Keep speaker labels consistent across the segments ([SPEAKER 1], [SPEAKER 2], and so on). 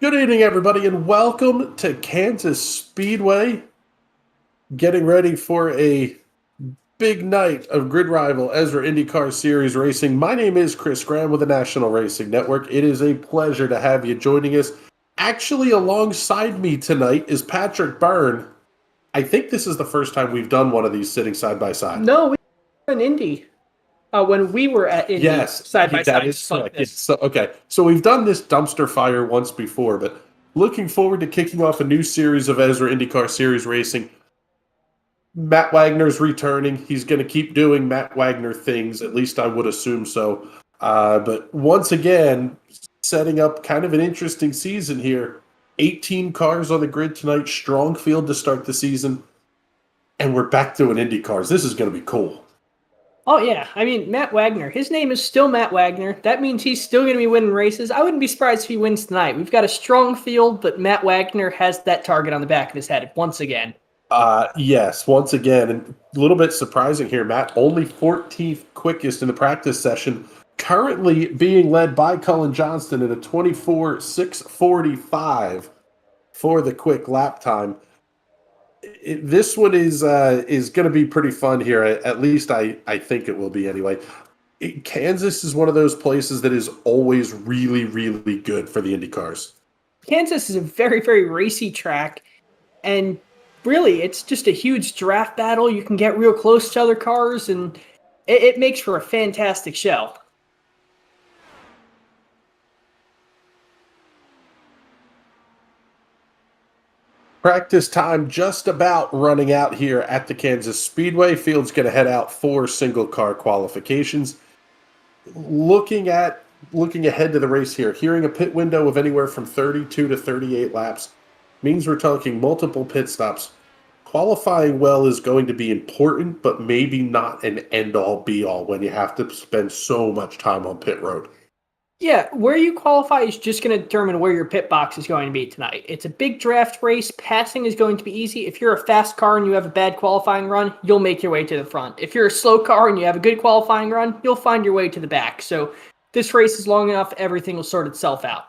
[SPEAKER 1] Good evening, everybody, and welcome to Kansas Speedway. Getting ready for a big night of Grid Rival Ezra IndyCar Series racing. My name is Chris Graham with the National Racing Network. It is a pleasure to have you joining us. Actually, alongside me tonight is Patrick Byrne. I think this is the first time we've done one of these sitting side by side.
[SPEAKER 2] No, we were in Indy. When we were at Indy, side by side.
[SPEAKER 1] That is correct. So we've done this dumpster fire once before, but looking forward to kicking off a new series of Ezra IndyCar Series racing. Matt Wagner's returning. He's going to keep doing Matt Wagner things. At least I would assume so. But once again, setting up kind of an interesting season here. 18 cars on the grid tonight. Strong field to start the season. And we're back doing IndyCars. This is going to be cool.
[SPEAKER 2] Oh, yeah. I mean, Matt Wagner. His name is still Matt Wagner. That means he's still going to be winning races. I wouldn't be surprised if he wins tonight. We've got a strong field, but Matt Wagner has that target on the back of his head once again.
[SPEAKER 1] Yes, once again. And a little bit surprising here, Matt. Only 14th quickest in the practice session. Currently being led by Cullen Johnston in a 24.645 for the quick lap time. This one is going to be pretty fun here. At least I think it will be anyway. Kansas is one of those places that is always really, really good for the Indy cars.
[SPEAKER 2] Kansas is a very, very racy track, and really, it's just a huge draft battle. You can get real close to other cars, and it makes for a fantastic show.
[SPEAKER 1] Practice time just about running out here at the Kansas Speedway. Field's going to head out for single car qualifications. Looking ahead to the race here, hearing a pit window of anywhere from 32 to 38 laps means we're talking multiple pit stops. Qualifying well is going to be important, but maybe not an end-all be-all when you have to spend so much time on pit road.
[SPEAKER 2] Yeah, where you qualify is just going to determine where your pit box is going to be tonight. It's a big draft race. Passing is going to be easy. If you're a fast car and you have a bad qualifying run, you'll make your way to the front. If you're a slow car and you have a good qualifying run, you'll find your way to the back. So this race is long enough, everything will sort itself out.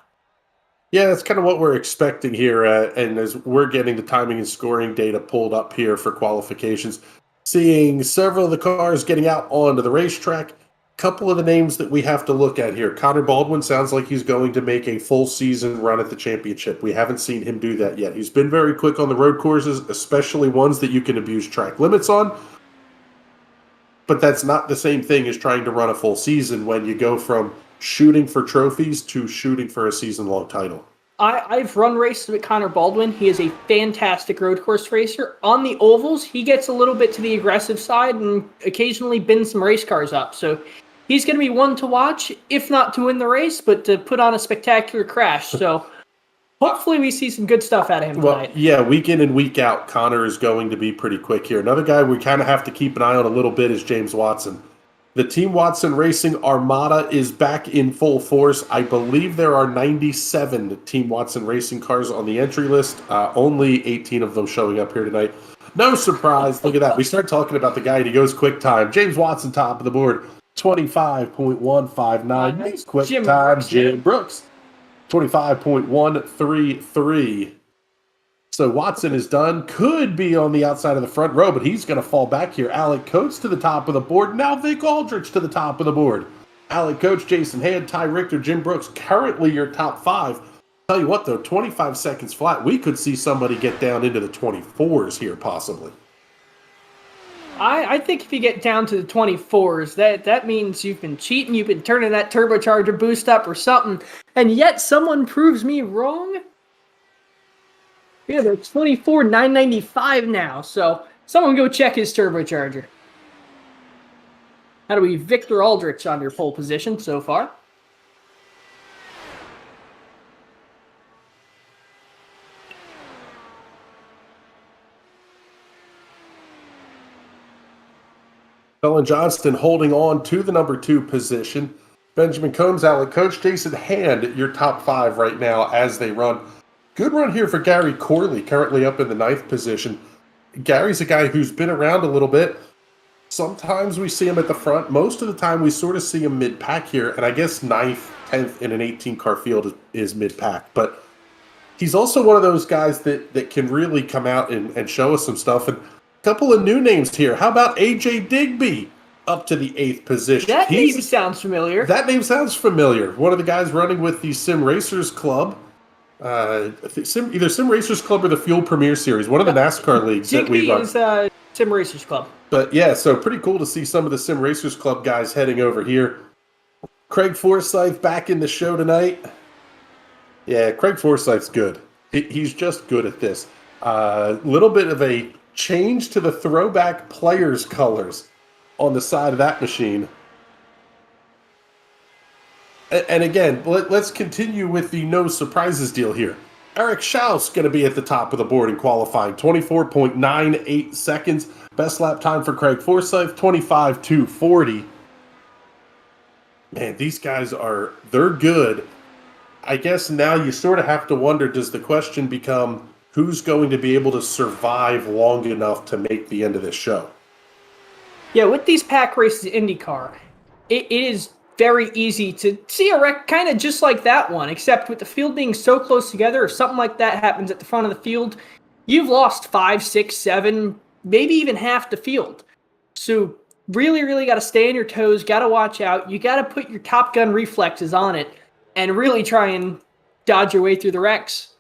[SPEAKER 1] Yeah, that's kind of what we're expecting here. And as we're getting the timing and scoring data pulled up here for qualifications, seeing several of the cars getting out onto the racetrack. Couple of the names that we have to look at here. Connor Baldwin sounds like he's going to make a full season run at the championship. We haven't seen him do that yet. He's been very quick on the road courses, especially ones that you can abuse track limits on. But that's not the same thing as trying to run a full season when you go from shooting for trophies to shooting for a season-long title.
[SPEAKER 2] I've run races with Connor Baldwin. He is a fantastic road course racer. On the ovals, he gets a little bit to the aggressive side and occasionally bins some race cars up. So he's going to be one to watch, if not to win the race, but to put on a spectacular crash. So hopefully we see some good stuff out of him tonight.
[SPEAKER 1] Yeah, week in and week out, Connor is going to be pretty quick here. Another guy we kind of have to keep an eye on a little bit is James Watson. The Team Watson Racing Armada is back in full force. I believe there are 97 Team Watson Racing cars on the entry list. Only 18 of them showing up here tonight. No surprise. Look at that. We start talking about the guy and he goes quick time. James Watson, top of the board. 25.159. Nice quick time. Jim Brooks. 25.133. So Watson is done. Could be on the outside of the front row, but he's going to fall back here. Alec Coates to the top of the board. Now Vic Aldrich to the top of the board. Alec Coates, Jason Hand, Ty Richter, Jim Brooks, currently your top five. Tell you what, though, 25 seconds flat. We could see somebody get down into the 24s here, possibly.
[SPEAKER 2] I think if you get down to the 24s, that means you've been cheating, you've been turning that turbocharger boost up or something, and yet someone proves me wrong. Yeah, they're 24,995 now, so someone go check his turbocharger. How do we Victor Aldrich on your pole position so far?
[SPEAKER 1] Cullen Johnston holding on to the number 2 position. Benjamin Combs, Alec Coates, Jason Hand, your top 5 right now as they run. Good run here for Gary Corley, currently up in the 9th position. Gary's a guy who's been around a little bit. Sometimes we see him at the front. Most of the time we sort of see him mid-pack here, and I guess 9th, 10th in an 18-car field is mid-pack. But He's also one of those guys that can really come out and show us some stuff. And a couple of new names here. How about AJ Digby up to the 8th position?
[SPEAKER 2] That name sounds familiar.
[SPEAKER 1] That name sounds familiar. One of the guys running with the Sim Racers Club. Either Sim Racers Club or the Fuel Premier Series. One of the NASCAR leagues that we run.
[SPEAKER 2] Digby is Sim Racers Club.
[SPEAKER 1] But yeah, so pretty cool to see some of the Sim Racers Club guys heading over here. Craig Forsyth back in the show tonight. Yeah, Craig Forsyth's good. He's just good at this. Little bit of a change to the throwback players' colors on the side of that machine. And again, let's continue with the no surprises deal here. Eric Shouse going to be at the top of the board in qualifying, 24.98 seconds. Best lap time for Craig Forsyth, 25.240. Man, these guys they're good. I guess now you sort of have to wonder, does the question become who's going to be able to survive long enough to make the end of this show?
[SPEAKER 2] Yeah, with these pack races IndyCar, it is very easy to see a wreck kind of just like that one, except with the field being so close together, if something like that happens at the front of the field, you've lost 5, 6, 7, maybe even half the field. So really, really got to stay on your toes, got to watch out. You got to put your Top Gun reflexes on it and really try and dodge your way through the wrecks.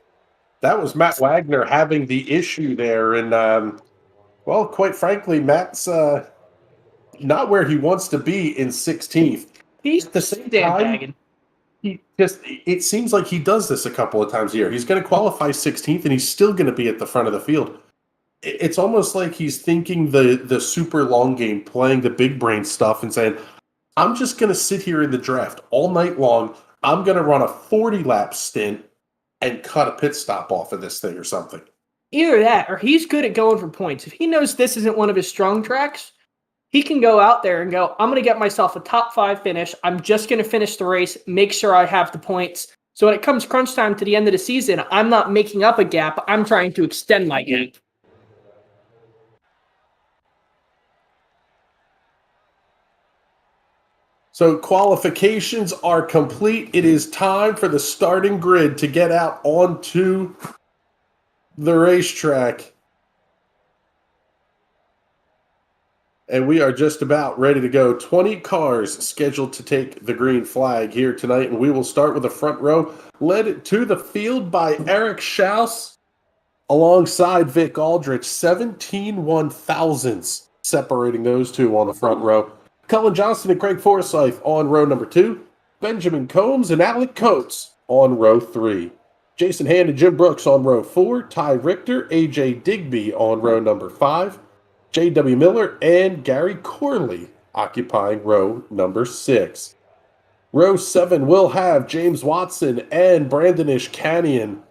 [SPEAKER 1] That was Matt Wagner having the issue there. And, well, quite frankly, Matt's not where he wants to be in 16th.
[SPEAKER 2] He's
[SPEAKER 1] at the same time, it seems like he does this a couple of times a year. He's going to qualify 16th, and he's still going to be at the front of the field. It's almost like he's thinking the super long game, playing the big brain stuff and saying, I'm just going to sit here in the draft all night long. I'm going to run a 40-lap stint and cut a pit stop off of this thing or something.
[SPEAKER 2] Either that, or he's good at going for points. If he knows this isn't one of his strong tracks, he can go out there and go, I'm going to get myself a top 5 finish. I'm just going to finish the race, make sure I have the points. So when it comes crunch time to the end of the season, I'm not making up a gap. I'm trying to extend my gap.
[SPEAKER 1] So qualifications are complete. It is time for the starting grid to get out onto the racetrack. And we are just about ready to go. 20 cars scheduled to take the green flag here tonight. And we will start with the front row, led to the field by Eric Shouse alongside Vic Aldrich. 17 1,000ths separating those two on the front row. Cullen Johnston and Craig Forsyth on row number 2. Benjamin Combs and Alec Coates on row 3. Jason Hand and Jim Brooks on row 4. Ty Richter, AJ Digby on row number 5. J.W. Miller and Gary Corley occupying row number 6. Row 7 will have James Watson and Brandon Ishkanian.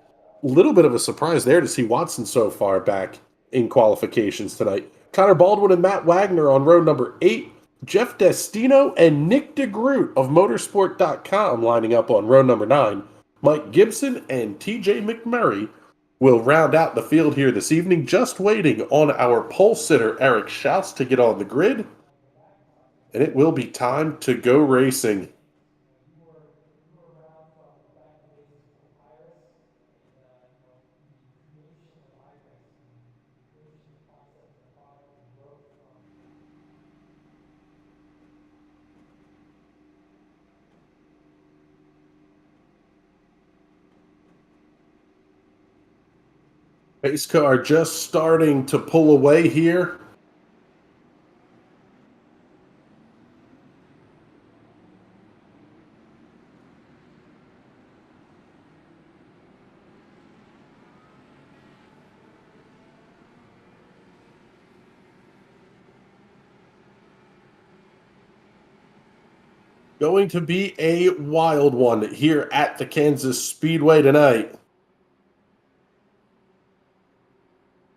[SPEAKER 1] A little bit of a surprise there to see Watson so far back in qualifications tonight. Connor Baldwin and Matt Wagner on row number 8. Jeff Destino and Nick DeGroot of Motorsport.com lining up on row number 9. Mike Gibson and TJ McMurray will round out the field here this evening, just waiting on our pole sitter, Eric Shouse, to get on the grid. And it will be time to go racing. Pace car just starting to pull away here. Going to be a wild one here at the Kansas Speedway tonight.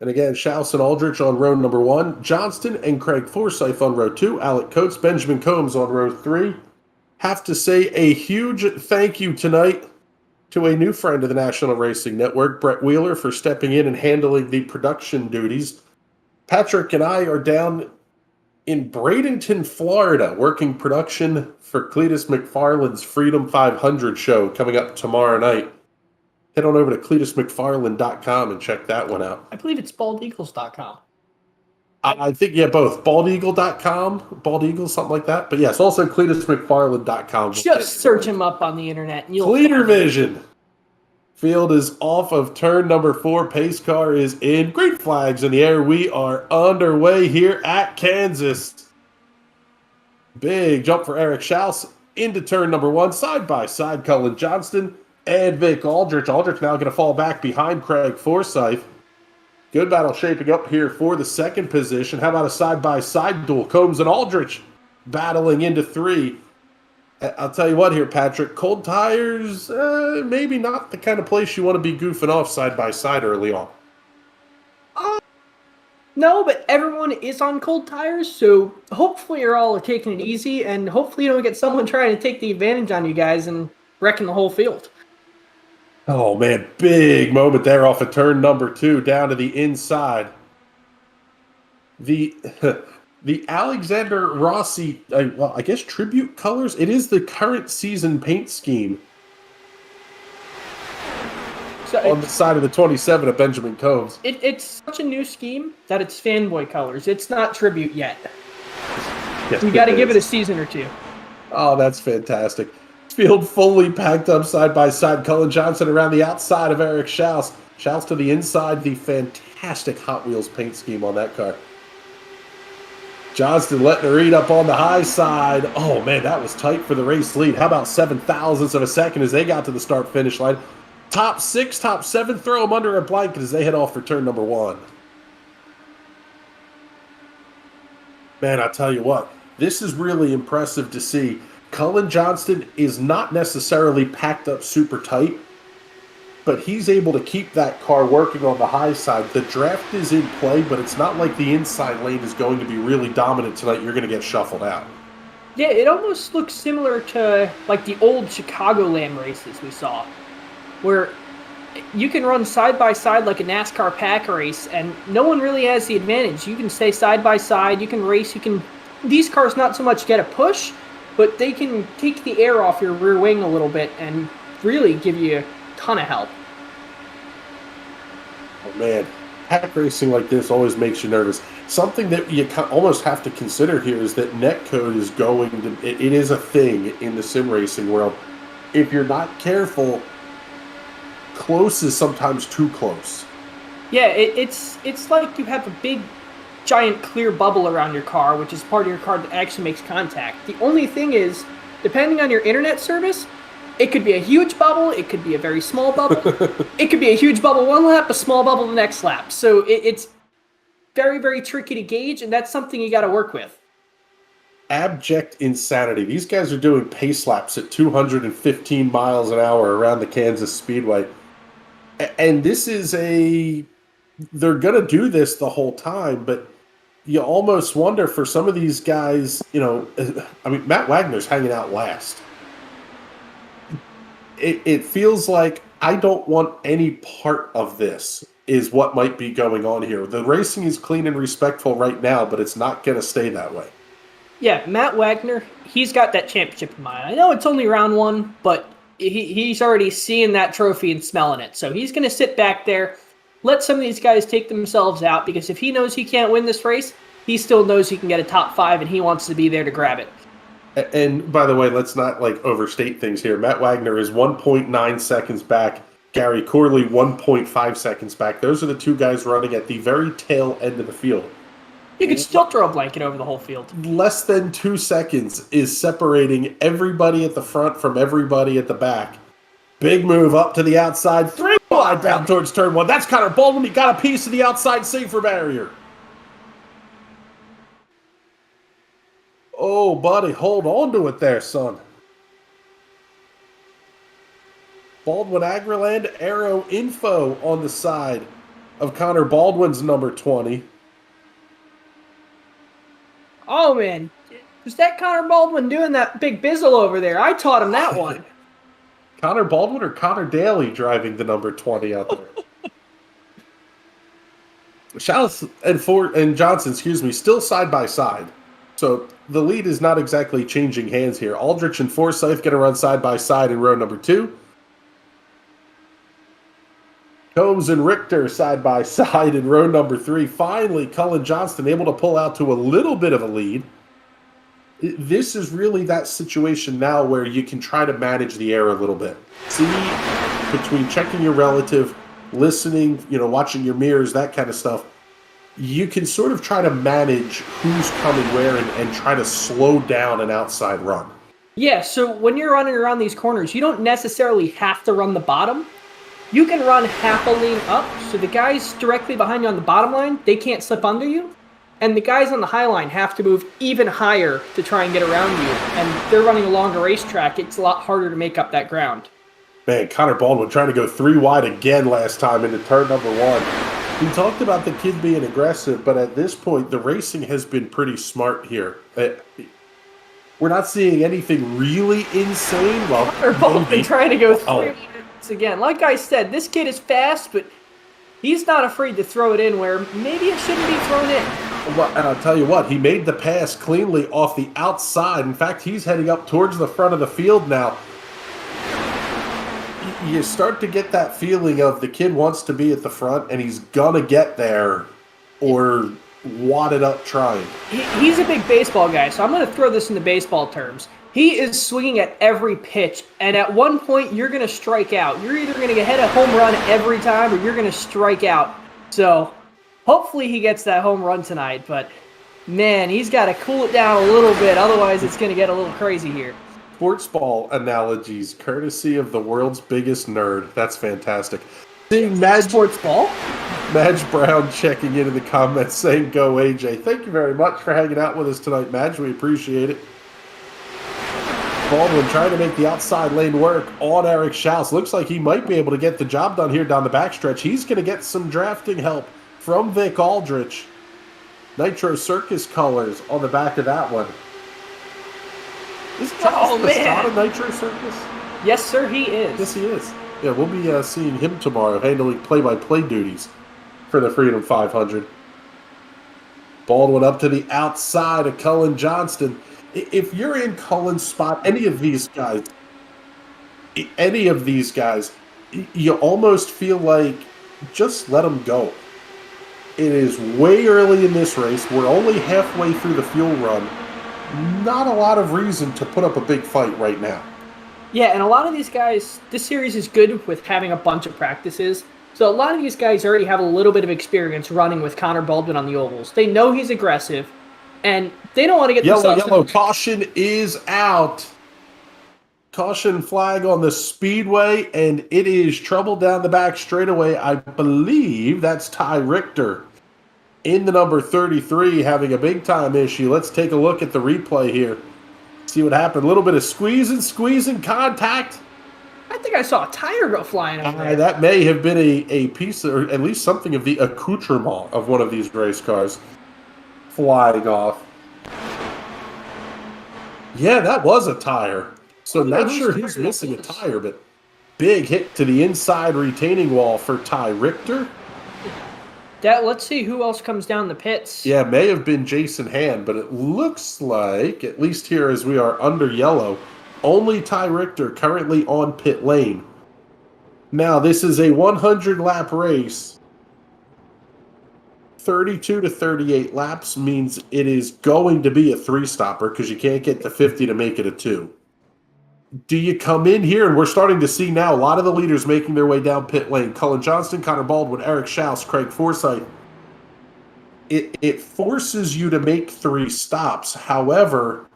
[SPEAKER 1] And again, Shouse and Aldrich on row number 1. Johnston and Craig Forsyth on row 2. Alec Coates, Benjamin Combs on row 3. Have to say a huge thank you tonight to a new friend of the National Racing Network, Brett Wheeler, for stepping in and handling the production duties. Patrick and I are down in Bradenton, Florida, working production for Cletus McFarland's Freedom 500 show coming up tomorrow night. head on over to CletusMcFarland.com and check that one out.
[SPEAKER 2] I believe it's baldeagles.com.
[SPEAKER 1] I think, yeah, both. Baldeagle.com, Bald Eagle, something like that. But yes, also CletusMcFarland.com.
[SPEAKER 2] Just search him up on the internet. And you'll
[SPEAKER 1] Cleaner Vision. Field is off of turn number 4. Pace car is in. Green flags in the air. We are underway here at Kansas. Big jump for Eric Shouse into turn number 1. Side by side, Cullen Johnston and Vic Aldrich. Aldrich now going to fall back behind Craig Forsyth. Good battle shaping up here for the second position. How about a side-by-side duel? Combs and Aldrich battling into 3. I'll tell you what here, Patrick. Cold tires, maybe not the kind of place you want to be goofing off side-by-side early on.
[SPEAKER 2] No, but everyone is on cold tires, so hopefully you're all taking it easy, and hopefully you don't get someone trying to take the advantage on you guys and wrecking the whole field.
[SPEAKER 1] Oh, man, big moment there off of turn number 2 down to the inside. The Alexander Rossi, well, I guess tribute colors. It is the current season paint scheme on the side of the 27 of Benjamin Combs.
[SPEAKER 2] It's such a new scheme that it's fanboy colors. It's not tribute yet.
[SPEAKER 1] Yes,
[SPEAKER 2] we got to give it a season or 2.
[SPEAKER 1] Oh, that's fantastic. Field fully packed up side by side. Cullen Johnson around the outside of Eric Shouse. Shouse to the inside. The fantastic Hot Wheels paint scheme on that car. Johnston letting her eat up on the high side. Oh, man, that was tight for the race lead. How about 7 thousandths of a second as they got to the start-finish line? Top 6, top 7, throw them under a blanket as they head off for turn number 1. Man, I tell you what, this is really impressive to see. Cullen Johnston is not necessarily packed up super tight, but he's able to keep that car working on the high side. The draft is in play, but it's not like the inside lane is going to be really dominant tonight. You're going to get shuffled out.
[SPEAKER 2] Yeah, it almost looks similar to like the old Chicagoland races we saw, where you can run side by side like a NASCAR pack race, and no one really has the advantage. You can stay side by side, you can race, these cars not so much get a push, but they can take the air off your rear wing a little bit and really give you a ton of help.
[SPEAKER 1] Oh, man. Pack racing like this always makes you nervous. Something that you almost have to consider here is that netcode is going to... It is a thing in the sim racing world. If you're not careful, close is sometimes too close.
[SPEAKER 2] Yeah, it's like you have a big giant clear bubble around your car, which is part of your car that actually makes contact. The only thing is, depending on your internet service, it could be a huge bubble, it could be a very small bubble, it could be a huge bubble one lap, a small bubble the next lap. So it's very, very tricky to gauge, and that's something you got to work with.
[SPEAKER 1] Abject insanity. These guys are doing pace laps at 215 miles an hour around the Kansas Speedway. And this is they're going to do this the whole time, but you almost wonder for some of these guys, I mean, Matt Wagner's hanging out last. It feels like I don't want any part of this is what might be going on here. The racing is clean and respectful right now, but it's not going to stay that way.
[SPEAKER 2] Yeah, Matt Wagner, he's got that championship in mind. I know it's only round 1, but he's already seeing that trophy and smelling it. So he's going to sit back there, let some of these guys take themselves out, because if he knows he can't win this race, he still knows he can get a top 5, and he wants to be there to grab it.
[SPEAKER 1] And by the way, let's not overstate things here. Matt Wagner is 1.9 seconds back. Gary Corley, 1.5 seconds back. Those are the two guys running at the very tail end of the field.
[SPEAKER 2] You could still throw a blanket over the whole field.
[SPEAKER 1] Less than 2 seconds is separating everybody at the front from everybody at the back. Big move up to the outside. 3 wide down towards turn 1. That's Connor Baldwin. He got a piece of the outside safer barrier. Oh, buddy, hold on to it there, son. Baldwin Agriland Aero Info on the side of Connor Baldwin's number 20.
[SPEAKER 2] Oh, man. Was that Connor Baldwin doing that big bizzle over there? I taught him that one.
[SPEAKER 1] Connor Baldwin or Connor Daly driving the number 20 out there? Shouse and Johnson, still side by side. So the lead is not exactly changing hands here. Aldrich and Forsyth going to run side by side in row number 2. Combs and Richter side by side in row number 3. Finally, Cullen Johnston able to pull out to a little bit of a lead. This is really that situation now where you can try to manage the air a little bit. See, between checking your relative, listening, watching your mirrors, that kind of stuff, you can sort of try to manage who's coming where and try to slow down an outside run.
[SPEAKER 2] Yeah, so when you're running around these corners, you don't necessarily have to run the bottom. You can run half a lane up, so the guys directly behind you on the bottom line, they can't slip under you. And the guys on the high line have to move even higher to try and get around you. And they're running along a racetrack. It's a lot harder to make up that ground.
[SPEAKER 1] Man, Connor Baldwin trying to go 3 wide again last time into turn number 1. We talked about the kid being aggressive, but at this point, the racing has been pretty smart here. We're not seeing anything really insane. Well,
[SPEAKER 2] Connor Baldwin trying to go 3 wides again. Like I said, this kid is fast, but he's not afraid to throw it in where maybe it shouldn't be thrown in.
[SPEAKER 1] Well, and I'll tell you what, he made the pass cleanly off the outside. In fact, he's heading up towards the front of the field now. You start to get that feeling of the kid wants to be at the front, and he's going to get there or wad it up trying.
[SPEAKER 2] He's a big baseball guy, so I'm going to throw this into baseball terms. He is swinging at every pitch, and at one point, you're going to strike out. You're either going to hit a home run every time, or you're going to strike out. So hopefully he gets that home run tonight, but man, he's got to cool it down a little bit. Otherwise, it's going to get a little crazy here.
[SPEAKER 1] Sports ball analogies, courtesy of the world's biggest nerd. That's fantastic. Seeing
[SPEAKER 2] Sports ball?
[SPEAKER 1] Madge Brown checking in the comments saying, "Go AJ." Thank you very much for hanging out with us tonight, Madge. We appreciate it. Baldwin trying to make the outside lane work on Eric Shouse. Looks like he might be able to get the job done here down the backstretch. He's going to get some drafting help from Vic Aldrich. Nitro Circus colors on the back of that one. Is Travis Pastada Nitro Circus?
[SPEAKER 2] Yes, sir, he is.
[SPEAKER 1] Yes, he is. Yeah, we'll be seeing him tomorrow, handling play-by-play duties for the Freedom 500. Baldwin up to the outside of Cullen Johnston. If you're in Cullen's spot, any of these guys, you almost feel like just let them go. It is way early in this race. We're only halfway through the fuel run. Not a lot of reason to put up a big fight right now.
[SPEAKER 2] Yeah, and a lot of these guys, this series is good with having a bunch of practices. So a lot of these guys already have a little bit of experience running with Connor Baldwin on the ovals. They know he's aggressive, and they don't want to get themselves...
[SPEAKER 1] Yellow, caution is out. Caution flag on the speedway, and it is trouble down the back straightaway. I believe that's Ty Richter in the number 33 having a big-time issue. Let's take a look at the replay here. See what happened. A little bit of squeezing contact.
[SPEAKER 2] I think I saw a tire go flying over there.
[SPEAKER 1] That may have been a piece, or at least something of the accoutrement of one of these race cars flying off. Yeah, that was a tire. So not sure who's missing a tire, but big hit to the inside retaining wall for Ty Richter.
[SPEAKER 2] Let's see who else comes down the pits.
[SPEAKER 1] Yeah, may have been Jason Hand, but it looks like, at least here as we are under yellow, only Ty Richter currently on pit lane. Now, this is a 100-lap race. 32 to 38 laps means it is going to be a 3-stopper because you can't get to 50 to make it a 2. Do you come in here, and we're starting to see now a lot of the leaders making their way down pit lane. Cullen Johnston, Connor Baldwin, Eric Shouse, Craig Forsyth. It forces you to make 3 stops. However,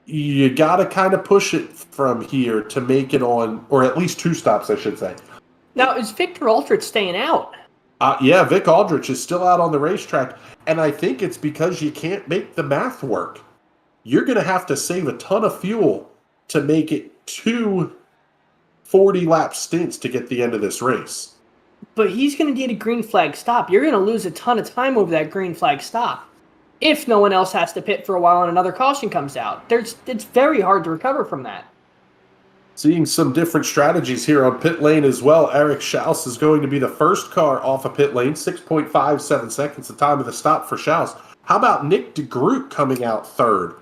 [SPEAKER 1] you got to kind of push it from here to make it on, or at least 2 stops, I should say.
[SPEAKER 2] Now, is Victor Aldrich staying out?
[SPEAKER 1] Yeah, Vic Aldrich is still out on the racetrack, and I think it's because you can't make the math work. You're going to have to save a ton of fuel to make it 2 40-lap stints to get the end of this race.
[SPEAKER 2] But he's going to need a green flag stop. You're going to lose a ton of time over that green flag stop. If no one else has to pit for a while and another caution comes out. It's very hard to recover from that.
[SPEAKER 1] Seeing some different strategies here on pit lane as well. Eric Shouse is going to be the first car off of pit lane. 6.57 seconds, the time of the stop for Shouse. How about Nick DeGroot coming out third?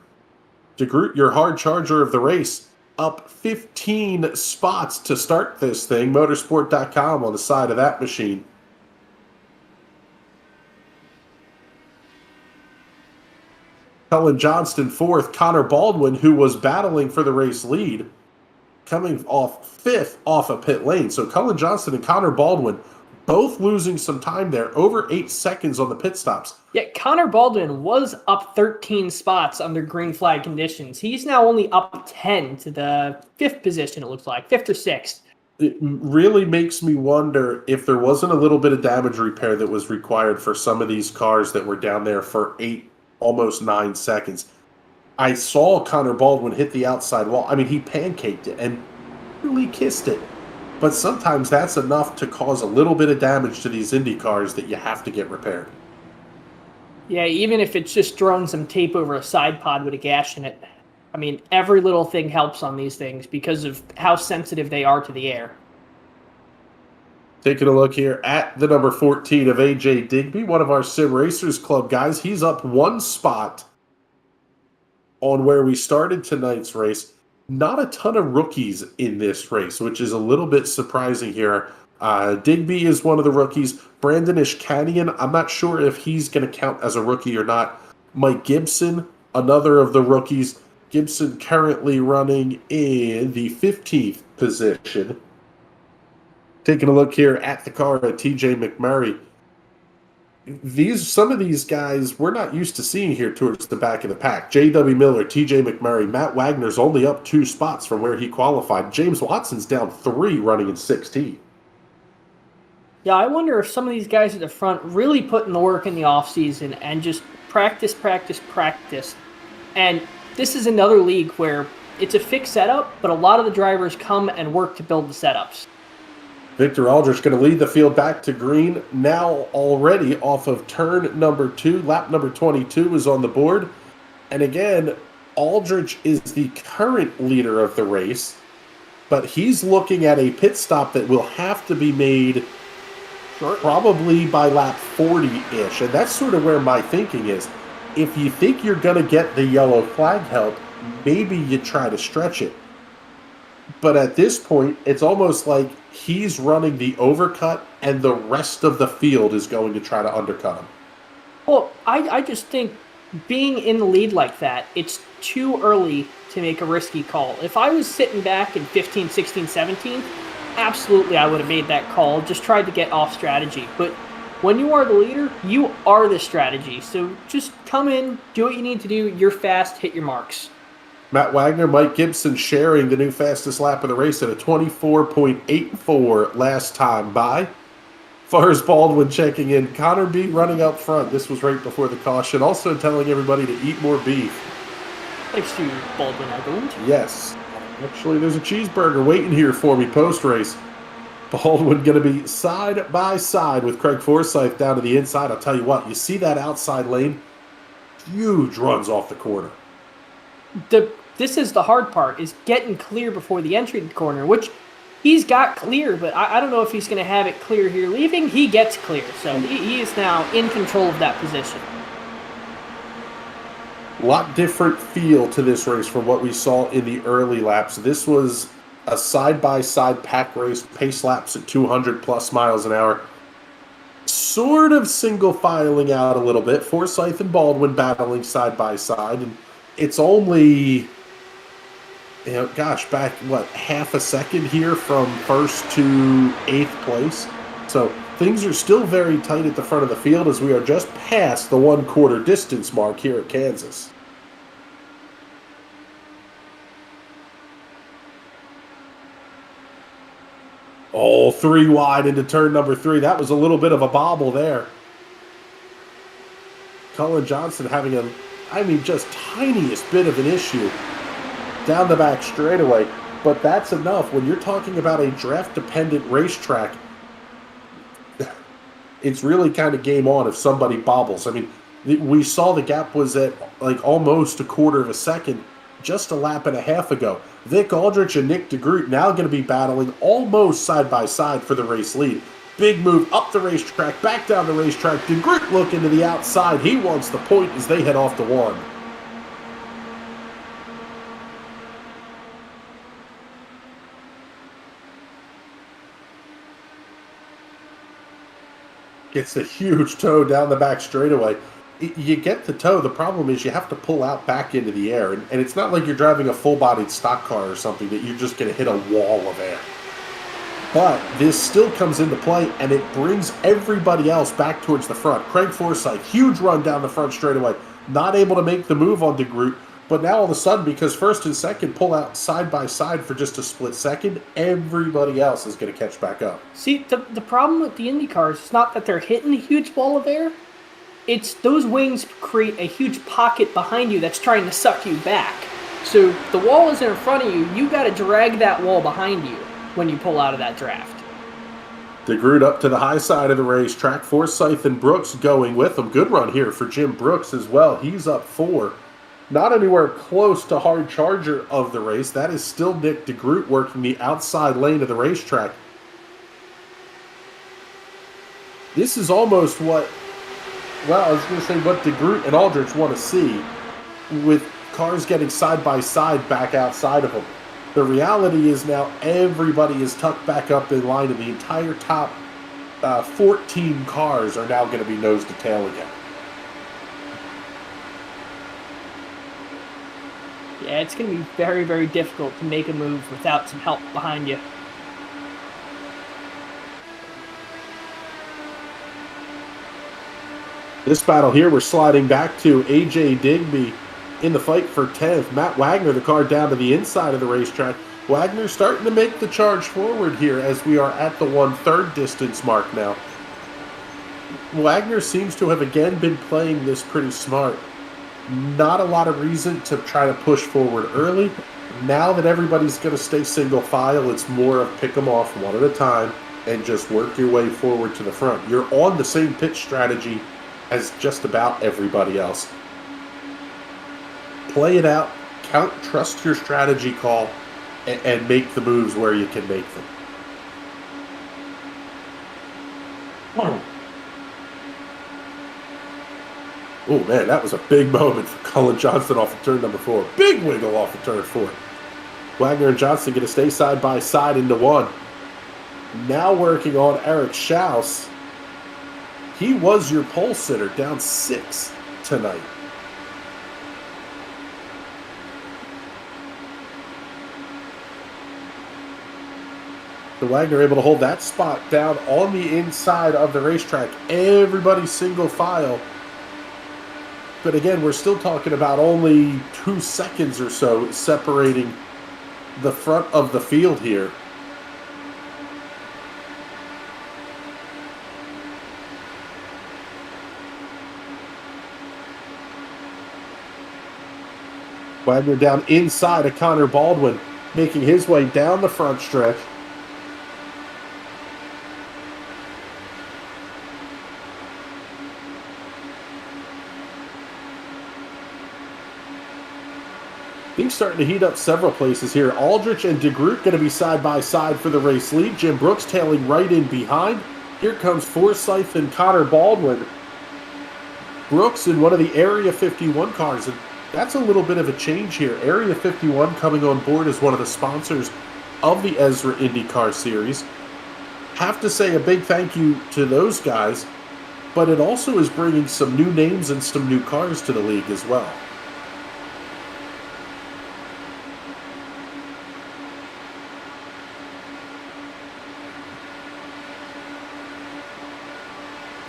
[SPEAKER 1] DeGroot, your hard charger of the race, up 15 spots to start this thing. Motorsport.com on the side of that machine. Cullen Johnston fourth. Connor Baldwin, who was battling for the race lead, coming off fifth off a pit lane. So Cullen Johnston and Connor Baldwin both losing some time there, over 8 seconds on the pit stops.
[SPEAKER 2] Yeah, Connor Baldwin was up 13 spots under green flag conditions. He's now only up 10 to the 5th position, it looks like, 5th or 6th.
[SPEAKER 1] It really makes me wonder if there wasn't a little bit of damage repair that was required for some of these cars that were down there for 8, almost 9 seconds. I saw Connor Baldwin hit the outside wall. I mean, he pancaked it and really kissed it. But sometimes that's enough to cause a little bit of damage to these Indy cars that you have to get repaired.
[SPEAKER 2] Yeah, even if it's just throwing some tape over a side pod with a gash in it. I mean, every little thing helps on these things because of how sensitive they are to the air.
[SPEAKER 1] Taking a look here at the number 14 of AJ Digby, one of our Sim Racers Club guys. He's up 1 spot on where we started tonight's race. Not a ton of rookies in this race, which is a little bit surprising here. Digby is one of the rookies. Brandon Ishkanian, I'm not sure if he's going to count as a rookie or not. Mike Gibson, another of the rookies. Gibson currently running in the 15th position. Taking a look here at the car at TJ McMurray. Some of these guys we're not used to seeing here towards the back of the pack. J.W. Miller, TJ McMurray, Matt Wagner's only up 2 spots from where he qualified. James Watson's down 3 running in 16.
[SPEAKER 2] Yeah, I wonder if some of these guys at the front really put in the work in the offseason and just practice. And this is another league where it's a fixed setup, but a lot of the drivers come and work to build the setups.
[SPEAKER 1] Victor Aldrich going to lead the field back to green. Now already off of turn number 2. Lap number 22 is on the board. And again, Aldrich is the current leader of the race. But he's looking at a pit stop that will have to be made probably by lap 40-ish. And that's sort of where my thinking is. If you think you're going to get the yellow flag help, maybe you try to stretch it. But at this point, it's almost like he's running the overcut and the rest of the field is going to try to undercut him.
[SPEAKER 2] Well, I just think being in the lead like that, it's too early to make a risky call. If I was sitting back in 15, 16, 17, absolutely I would have made that call, just tried to get off strategy. But when you are the leader, you are the strategy. So just come in, do what you need to do, you're fast, hit your marks.
[SPEAKER 1] Matt Wagner, Mike Gibson sharing the new fastest lap of the race at a 24.84 last time by. Forrest Baldwin checking in. Connor B running up front. This was right before the caution. Also telling everybody to eat more beef.
[SPEAKER 2] Thanks to Baldwin, I believe.
[SPEAKER 1] Yes. Actually, there's a cheeseburger waiting here for me post-race. Baldwin going to be side by side with Craig Forsyth down to the inside. I'll tell you what, you see that outside lane? Huge runs off the corner.
[SPEAKER 2] This is the hard part, is getting clear before the entry to the corner, which he's got clear, but I don't know if he's going to have it clear here leaving. He gets clear, so he is now in control of that position.
[SPEAKER 1] A lot different feel to this race from what we saw in the early laps. This was a side-by-side pack race, pace laps at 200-plus miles an hour. Sort of single-filing out a little bit. Forsyth and Baldwin battling side-by-side, and it's only, back, half a second here from first to 8th place. So things are still very tight at the front of the field as we are just past the 1/4 distance mark here at Kansas. Oh, 3 wide into turn number 3. That was a little bit of a bobble there. Cullen Johnston having just tiniest bit of an issue down the back straightaway. But that's enough. When you're talking about a draft-dependent racetrack, it's really kind of game on if somebody bobbles. I mean, we saw the gap was at almost 1/4 second just a lap and a half ago. Vic Aldrich and Nick DeGroot now going to be battling almost side-by-side for the race lead. Big move up the racetrack, back down the racetrack. DeGroot looking to the outside. He wants the point as they head off to 1. Gets a huge toe down the back straightaway. You get the toe. The problem is you have to pull out back into the air. And it's not like you're driving a full-bodied stock car or something that you're just going to hit a wall of air. But this still comes into play, and it brings everybody else back towards the front. Craig Forsyth, huge run down the front straightaway. Not able to make the move on DeGroot. But now all of a sudden, because first and second pull out side by side for just a split second, everybody else is going to catch back up.
[SPEAKER 2] See, the problem with the Indy cars is not that they're hitting a huge ball of air. It's those wings create a huge pocket behind you that's trying to suck you back. So the wall isn't in front of you. You got to drag that wall behind you when you pull out of that draft.
[SPEAKER 1] DeGroot up to the high side of the racetrack. Forsyth and Brooks going with him. Good run here for Jim Brooks as well. He's up 4. Not anywhere close to hard charger of the race. That is still Nick DeGroot working the outside lane of the racetrack. This is almost what, well, I was going to say what DeGroot and Aldrich want to see, with cars getting side by side back outside of them. The reality is now everybody is tucked back up in line, and the entire top 14 cars are now going to be nose to tail again.
[SPEAKER 2] Yeah, it's going to be very, very difficult to make a move without some help behind you.
[SPEAKER 1] This battle here, we're sliding back to AJ Digby in the fight for 10th. Matt Wagner, the car down to the inside of the racetrack. Wagner starting to make the charge forward here as we are at the 1/3 distance mark now. Wagner seems to have again been playing this pretty smart. Not a lot of reason to try to push forward early. Now that everybody's going to stay single file, it's more of pick them off one at a time and just work your way forward to the front. You're on the same pitch strategy as just about everybody else. Play it out, trust your strategy call, and make the moves where you can make them. Oh, man, that was a big moment for Cullen Johnston off of turn number 4. Big wiggle off of turn 4. Wagner and Johnston going to stay side by side into 1. Now working on Eric Shouse. He was your pole sitter, down 6 tonight. The Wagner able to hold that spot down on the inside of the racetrack. Everybody single file. But again, we're still talking about only 2 seconds or so separating the front of the field here. Wagner down inside of Connor Baldwin, making his way down the front stretch. Things starting to heat up several places here. Aldrich and DeGroot going to be side by side for the race lead. Jim Brooks tailing right in behind. Here comes Forsyth and Connor Baldwin. Brooks in one of the Area 51 cars, and that's a little bit of a change here. Area 51 coming on board as one of the sponsors of the ESRA IndyCar Series. Have to say a big thank you to those guys, but it also is bringing some new names and some new cars to the league as well.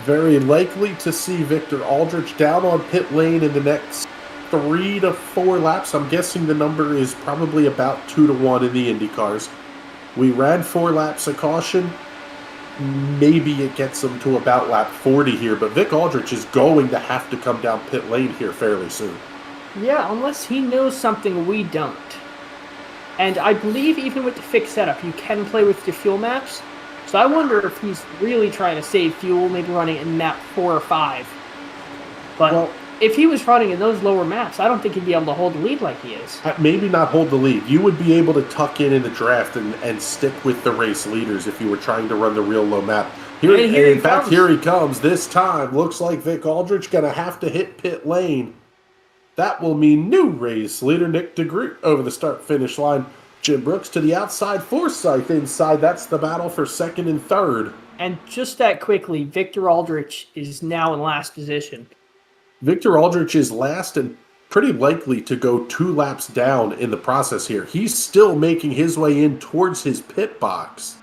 [SPEAKER 1] Very likely to see Victor Aldrich down on pit lane in the next 3 to 4 laps. I'm guessing the number is probably about 2 to 1 in the Indy cars. We ran 4 laps of caution. Maybe it gets them to about lap 40 here, but Vic Aldrich is going to have to come down pit lane here fairly soon.
[SPEAKER 2] Yeah, unless he knows something we don't. And I believe even with the fixed setup, you can play with your fuel maps. So I wonder if he's really trying to save fuel, maybe running in map 4 or 5. But well, if he was running in those lower maps, I don't think he'd be able to hold the lead like he is.
[SPEAKER 1] Maybe not hold the lead. You would be able to tuck in the draft and stick with the race leaders if you were trying to run the real low map. Here he comes. This time, looks like Vic Aldrich going to have to hit pit lane. That will mean new race leader Nick DeGroot over the start-finish line. Jim Brooks to the outside, Forsyth inside. That's the battle for 2nd and 3rd.
[SPEAKER 2] And just that quickly, Victor Aldrich is now in last position.
[SPEAKER 1] Victor Aldrich is last and pretty likely to go 2 laps down in the process here. He's still making his way in towards his pit box.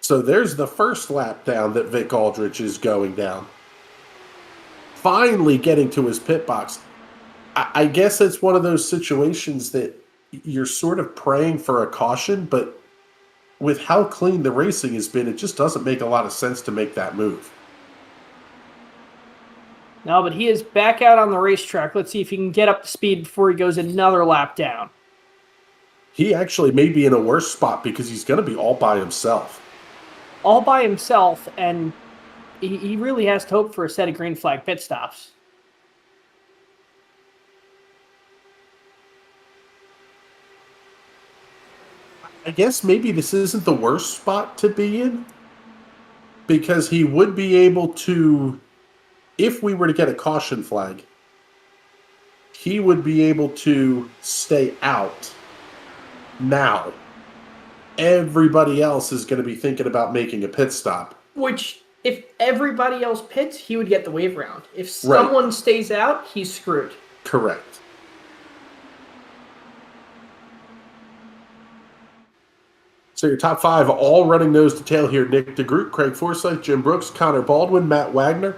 [SPEAKER 1] So there's the first lap down that Vic Aldrich is going down. Finally getting to his pit box. I guess it's one of those situations that you're sort of praying for a caution, but with how clean the racing has been, it just doesn't make a lot of sense to make that move.
[SPEAKER 2] No, but he is back out on the racetrack. Let's see if he can get up to speed before he goes another lap down.
[SPEAKER 1] He actually may be in a worse spot because he's going to be all by himself.
[SPEAKER 2] All by himself, and he really has to hope for a set of green flag pit stops.
[SPEAKER 1] I guess maybe this isn't the worst spot to be in, because he would be able to, if we were to get a caution flag, he would be able to stay out now. Everybody else is going to be thinking about making a pit stop.
[SPEAKER 2] Which, if everybody else pits, he would get the wave round. If someone stays out, he's screwed.
[SPEAKER 1] Correct. So your top 5 all running nose to tail here. Nick DeGroot, Craig Forsyth, Jim Brooks, Connor Baldwin, Matt Wagner.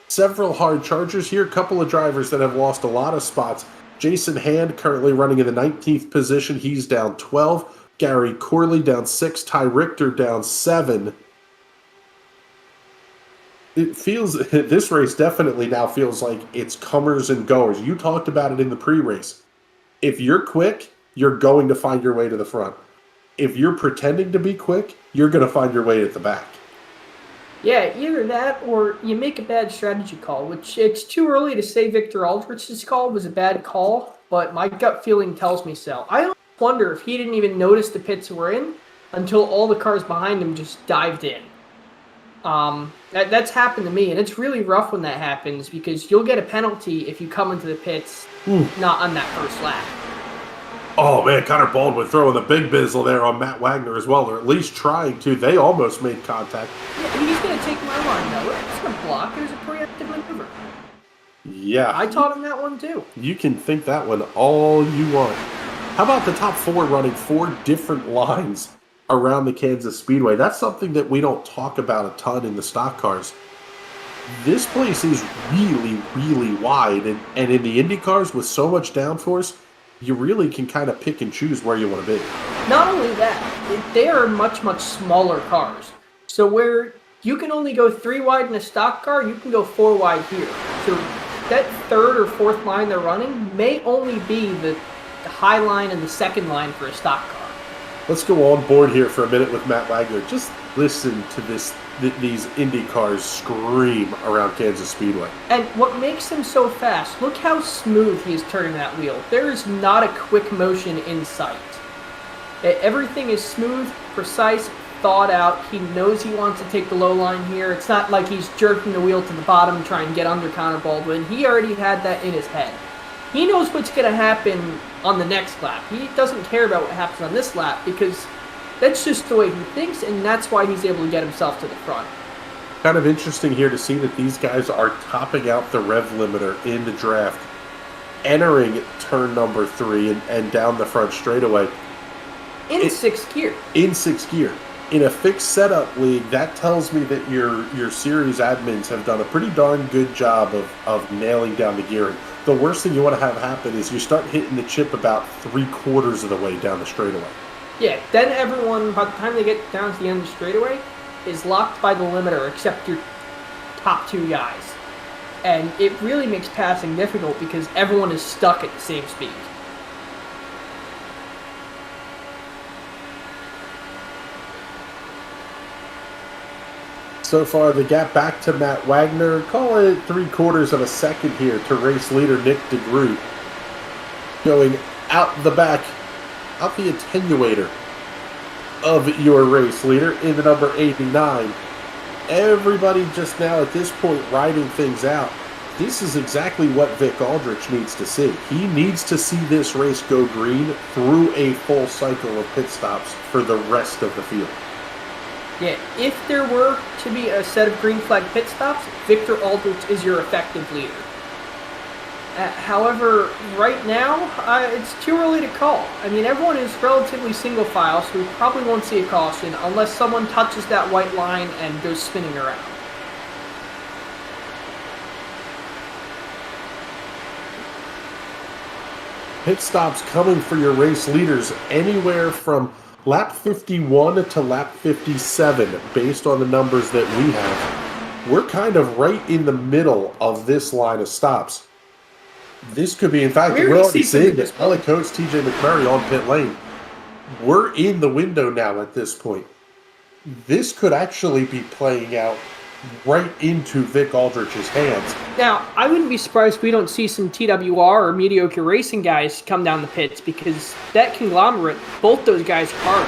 [SPEAKER 1] Several hard chargers here. A couple of drivers that have lost a lot of spots. Jason Hand currently running in the 19th position. He's down 12. Gary Corley down 6. Ty Richter down 7. It feels, this race definitely now feels like it's comers and goers. You talked about it in the pre-race. If you're quick, you're going to find your way to the front. If you're pretending to be quick, you're going to find your way at the back.
[SPEAKER 2] Yeah, either that or you make a bad strategy call, which it's too early to say Victor Aldrich's call was a bad call, but my gut feeling tells me so. I wonder if he didn't even notice the pits were in until all the cars behind him just dived in. That's happened to me, and it's really rough when that happens because you'll get a penalty if you come into the pits not on that first lap.
[SPEAKER 1] Oh, man, Connor Baldwin throwing the big bizzle there on Matt Wagner as well, or at least trying to. They almost made contact.
[SPEAKER 2] Yeah, he's going to take my line, though. It's going to block. It was a preemptive maneuver.
[SPEAKER 1] Yeah.
[SPEAKER 2] I taught him that one, too.
[SPEAKER 1] You can think that one all you want. How about the top 4 running 4 different lines around the Kansas Speedway? That's something that we don't talk about a ton in the stock cars. This place is really, really wide, and in the Indy cars with so much downforce, you really can kind of pick and choose where you want to be.
[SPEAKER 2] Not only that, they are much, much smaller cars. So where you can only go 3 wide in a stock car, you can go 4 wide here. So that 3rd or 4th line they're running may only be the high line and the 2nd line for a stock car.
[SPEAKER 1] Let's go on board here for a minute with Matt Wagner. Just listen to these Indy cars scream around Kansas Speedway.
[SPEAKER 2] And what makes him so fast, look how smooth he is turning that wheel. There is not a quick motion in sight. Everything is smooth, precise, thought out. He knows he wants to take the low line here. It's not like he's jerking the wheel to the bottom trying to get under Connor Baldwin. He already had that in his head. He knows what's going to happen on the next lap. He doesn't care about what happens on this lap because that's just the way he thinks, and that's why he's able to get himself to the front.
[SPEAKER 1] Kind of interesting here to see that these guys are topping out the rev limiter in the draft, entering turn number 3 and down the front straightaway.
[SPEAKER 2] In 6th gear.
[SPEAKER 1] In 6th gear. In a fixed setup league, that tells me that your series admins have done a pretty darn good job of nailing down the gearing. The worst thing you want to have happen is you start hitting the chip about 3/4 of the way down the straightaway.
[SPEAKER 2] Yeah, then everyone, by the time they get down to the end of the straightaway, is locked by the limiter except your top 2 guys. And it really makes passing difficult because everyone is stuck at the same speed.
[SPEAKER 1] So far, the gap back to Matt Wagner, call it 3/4 of a second here to race leader Nick DeGroot. Going out the back, out the attenuator of your race leader in the number 89. Everybody just now at this point riding things out. This is exactly what Vic Aldrich needs to see. He needs to see this race go green through a full cycle of pit stops for the rest of the field.
[SPEAKER 2] Yeah, if there were to be a set of green flag pit stops, Victor Aldrich is your effective leader. However, right now, it's too early to call. I mean, everyone is relatively single file, so we probably won't see a caution unless someone touches that white line and goes spinning around.
[SPEAKER 1] Pit stops coming for your race leaders anywhere from lap 51 to lap 57, based on the numbers that we have. We're kind of right in the middle of this line of stops. This could be, in fact, we're already seeing this. Alex Coates, TJ McMurray on pit lane. We're in the window now at this point. This could actually be playing out right into Vic Aldrich's hands.
[SPEAKER 2] Now, I wouldn't be surprised if we don't see some TWR or mediocre racing guys come down the pits, because that conglomerate, both those guys are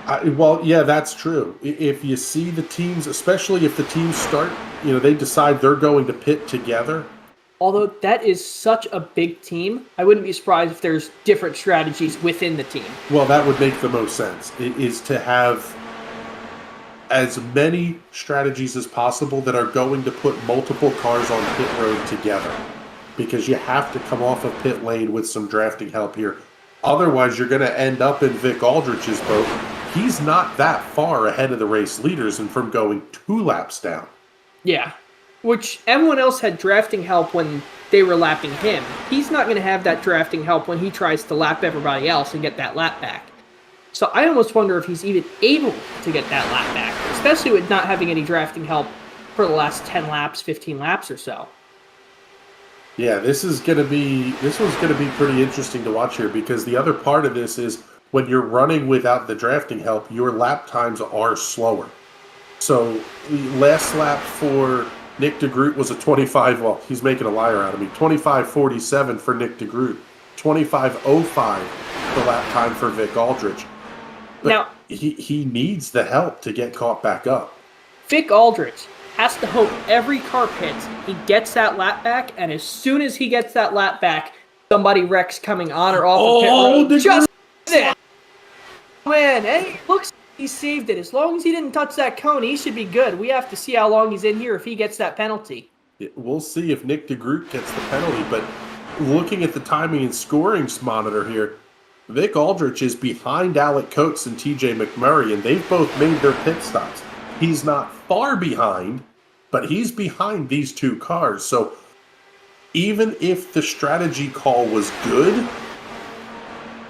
[SPEAKER 2] hard.
[SPEAKER 1] Well, yeah, that's true. If you see the teams, especially if the teams start, they decide they're going to pit together.
[SPEAKER 2] Although that is such a big team, I wouldn't be surprised if there's different strategies within the team.
[SPEAKER 1] Well, that would make the most sense, is to have as many strategies as possible that are going to put multiple cars on pit road together, because you have to come off of pit lane with some drafting help here. Otherwise, you're going to end up in Vic Aldrich's boat. He's not that far ahead of the race leaders and from going 2 laps down.
[SPEAKER 2] Yeah, which everyone else had drafting help when they were lapping him. He's not going to have that drafting help when he tries to lap everybody else and get that lap back. So I almost wonder if he's even able to get that lap back, especially with not having any drafting help for the last 10 laps, 15 laps or so.
[SPEAKER 1] Yeah, this one's going to be pretty interesting to watch here, because the other part of this is when you're running without the drafting help, your lap times are slower. So last lap for Nick DeGroot was a 25, well, he's making a liar out of me, 25:47 for Nick DeGroot, 25:05 the lap time for Vic Aldrich. But
[SPEAKER 2] now,
[SPEAKER 1] he needs the help to get caught back up.
[SPEAKER 2] Vic Aldrich has to hope every car pits, he gets that lap back, and as soon as he gets that lap back, somebody wrecks coming on or off the pit road. Just that. Man, hey, looks like he saved it. As long as he didn't touch that cone, he should be good. We have to see how long he's in here if he gets that penalty.
[SPEAKER 1] We'll see if Nick DeGroot gets the penalty, but looking at the timing and scorings monitor here, Vic Aldrich is behind Alex Coates and TJ McMurray, and they've both made their pit stops. He's not far behind, but he's behind these 2 cars. So even if the strategy call was good,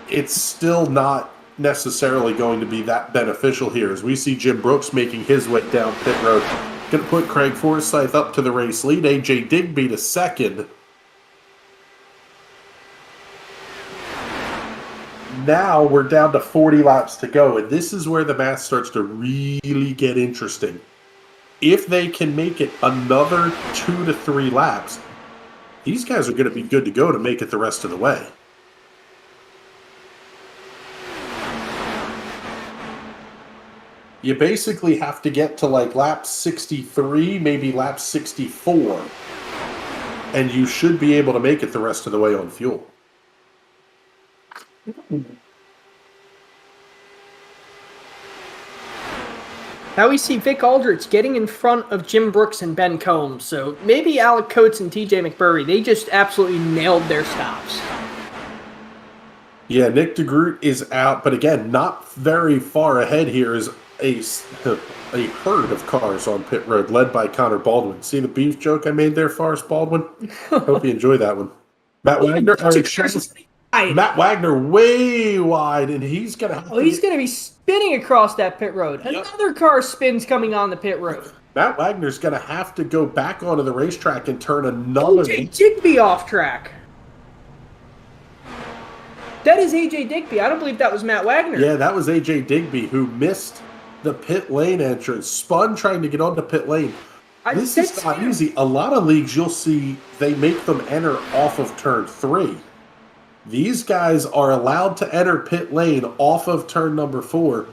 [SPEAKER 1] it's still not necessarily going to be that beneficial here, as we see Jim Brooks making his way down pit road. Going to put Craig Forsyth up to the race lead, AJ Digby to second. Now we're down to 40 laps to go, and this is where the math starts to really get interesting. If they can make it another 2 to 3 laps, these guys are going to be good to go to make it the rest of the way. You basically have to get to like lap 63, maybe lap 64, and you should be able to make it the rest of the way on fuel.
[SPEAKER 2] Now we see Vic Aldrich getting in front of Jim Brooks and Ben Combs, so maybe Alex Coates and TJ McMurray, they just absolutely nailed their stops.
[SPEAKER 1] Yeah, Nick DeGroot is out, but again, not very far ahead here is a herd of cars on pit road led by Connor Baldwin. See the beef joke I made there, Forrest Baldwin? Hope you enjoy that one. Matt Wagner, Matt Wagner way wide, and he's gonna
[SPEAKER 2] be spinning across that pit road. Yep. Another car spins coming on the pit road.
[SPEAKER 1] Matt Wagner's gonna have to go back onto the racetrack and turn another.
[SPEAKER 2] AJ Digby off track. That is AJ Digby. I don't believe that was Matt Wagner.
[SPEAKER 1] Yeah, that was AJ Digby, who missed the pit lane entrance, spun trying to get onto pit lane. This is not easy. A lot of leagues you'll see they make them enter off of turn 3. These guys are allowed to enter pit lane off of turn number 4.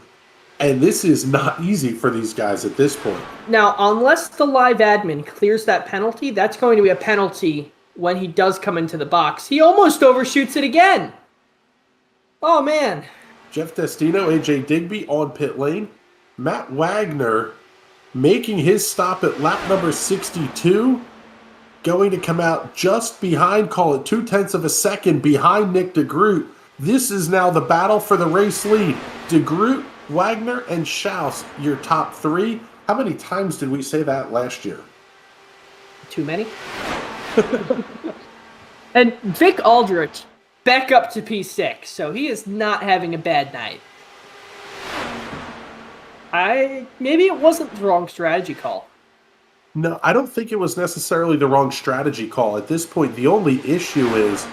[SPEAKER 1] And this is not easy for these guys at this point.
[SPEAKER 2] Now, unless the live admin clears that penalty, that's going to be a penalty when he does come into the box. He almost overshoots it again. Oh, man.
[SPEAKER 1] Jeff Destino, AJ Digby on pit lane. Matt Wagner making his stop at lap number 62. Going to come out just behind, call it 0.2 of a second behind Nick DeGroot. This is now the battle for the race lead. DeGroot, Wagner, and Shouse, your top three. How many times did we say that last year?
[SPEAKER 2] Too many. And Vic Aldrich back up to P6, so he is not having a bad night. Maybe it wasn't the wrong strategy call.
[SPEAKER 1] No, I don't think it was necessarily the wrong strategy call. At this point, the only issue is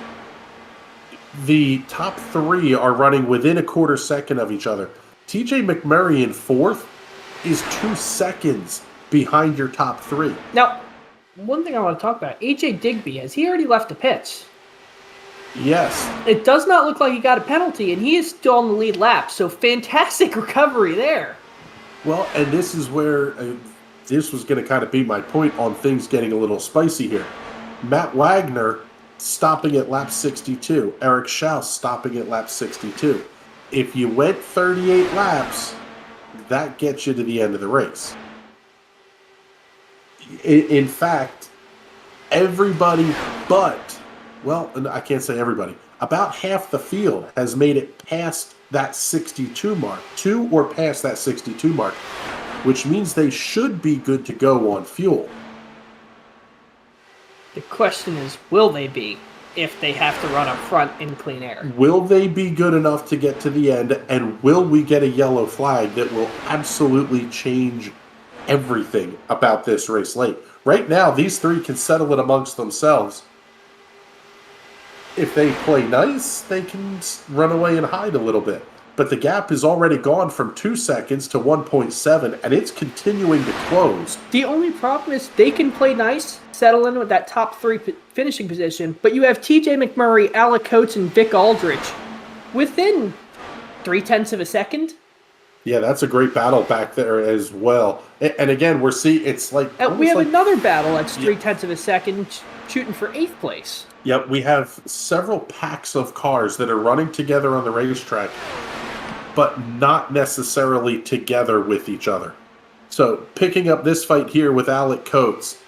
[SPEAKER 1] the top three are running within a quarter second of each other. TJ McMurray in fourth is 2 seconds behind your top three.
[SPEAKER 2] Now, one thing I want to talk about, AJ Digby, has he already left the pits?
[SPEAKER 1] Yes.
[SPEAKER 2] It does not look like he got a penalty, and he is still on the lead lap, so fantastic recovery there.
[SPEAKER 1] Well, and this is where this was going to kind of be my point on things getting a little spicy here. Matt Wagner stopping at lap 62. Eric Shouse stopping at lap 62. If you went 38 laps, that gets you to the end of the race. In fact, everybody but, well, I can't say everybody, about half the field has made it past that 62 mark, to or past that 62 mark, which means they should be good to go on fuel.
[SPEAKER 2] The question is, will they be if they have to run up front in clean air?
[SPEAKER 1] Will they be good enough to get to the end, and will we get a yellow flag that will absolutely change everything about this race late? Right now, these three can settle it amongst themselves. If they play nice, they can run away and hide a little bit. But the gap is already gone from 2 seconds to 1.7, and it's continuing to close.
[SPEAKER 2] The only problem is they can play nice, settle in with that top three finishing position, but you have TJ McMurray, Alec Coates, and Vic Aldrich within 0.3 of a second.
[SPEAKER 1] Yeah, that's a great battle back there as well. And again, we're seeing it's like...
[SPEAKER 2] We have another battle that's 0.3 of a second shooting for 8th place.
[SPEAKER 1] Yep, we have several packs of cars that are running together on the racetrack, but not necessarily together with each other. So, picking up this fight here with Alec Coates,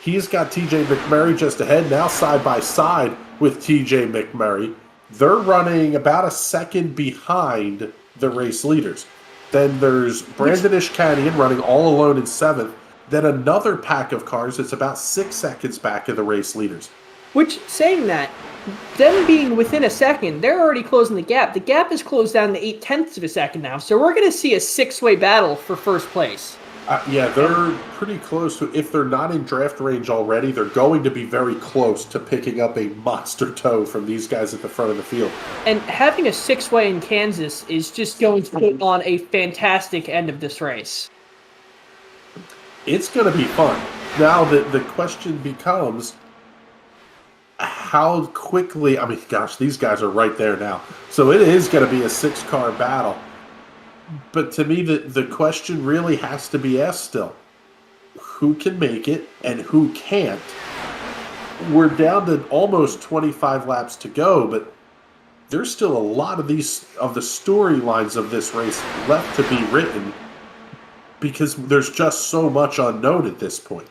[SPEAKER 1] he's got TJ McMurray just ahead, now side by side with TJ McMurray. They're running about a second behind the race leaders. Then there's Brandon Ishkanian running all alone in 7th. Then another pack of cars that's about 6 seconds back of the race leaders.
[SPEAKER 2] Which, saying that, them being within a second, they're already closing the gap. The gap is closed down to 0.8 of a second now, so we're going to see a 6-way battle for first place.
[SPEAKER 1] Yeah, they're pretty close to, if they're not in draft range already, they're going to be very close to picking up a monster tow from these guys at the front of the field.
[SPEAKER 2] And having a 6-way in Kansas is just going to put on a fantastic end of this race.
[SPEAKER 1] It's going to be fun. Now, the question becomes, how quickly, I mean, gosh, these guys are right there now. So it is going to be a 6-car battle. But to me, the question really has to be asked still. Who can make it and who can't? We're down to almost 25 laps to go, but there's still a lot of the storylines of this race left to be written because there's just so much unknown at this point.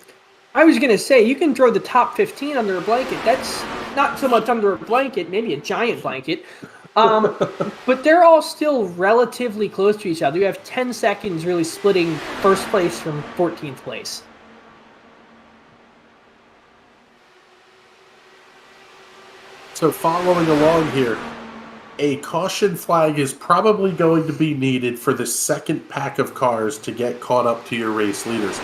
[SPEAKER 2] I was going to say, you can throw the top 15 under a blanket. That's not so much under a blanket, maybe a giant blanket. But they're all still relatively close to each other. You have 10 seconds really splitting first place from 14th place.
[SPEAKER 1] So following along here, a caution flag is probably going to be needed for the second pack of cars to get caught up to your race leaders.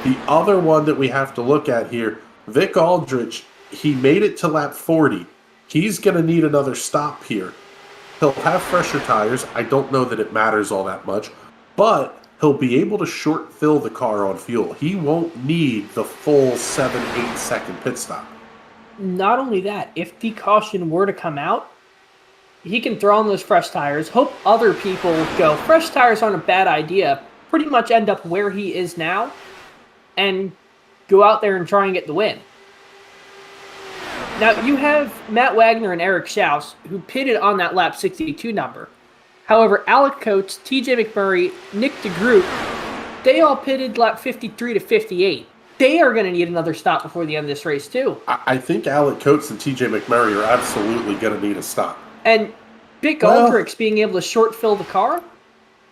[SPEAKER 1] The other one that we have to look at here, Vic Aldrich, he made it to lap 40. He's going to need another stop here. He'll have fresher tires. I don't know that it matters all that much, but he'll be able to short fill the car on fuel. He won't need the full 7-8 second pit stop.
[SPEAKER 2] Not only that, if the caution were to come out, he can throw on those fresh tires, hope other people go, fresh tires aren't a bad idea, pretty much end up where he is now, and go out there and try and get the win. Now, you have Matt Wagner and Eric Shouse, who pitted on that lap 62 number. However, Alec Coates, TJ McMurray, Nick DeGroot, they all pitted lap 53 to 58. They are going to need another stop before the end of this race, too.
[SPEAKER 1] I think Alec Coates and TJ McMurray are absolutely going to need a stop.
[SPEAKER 2] And Vic Aldrich's being able to short fill the car,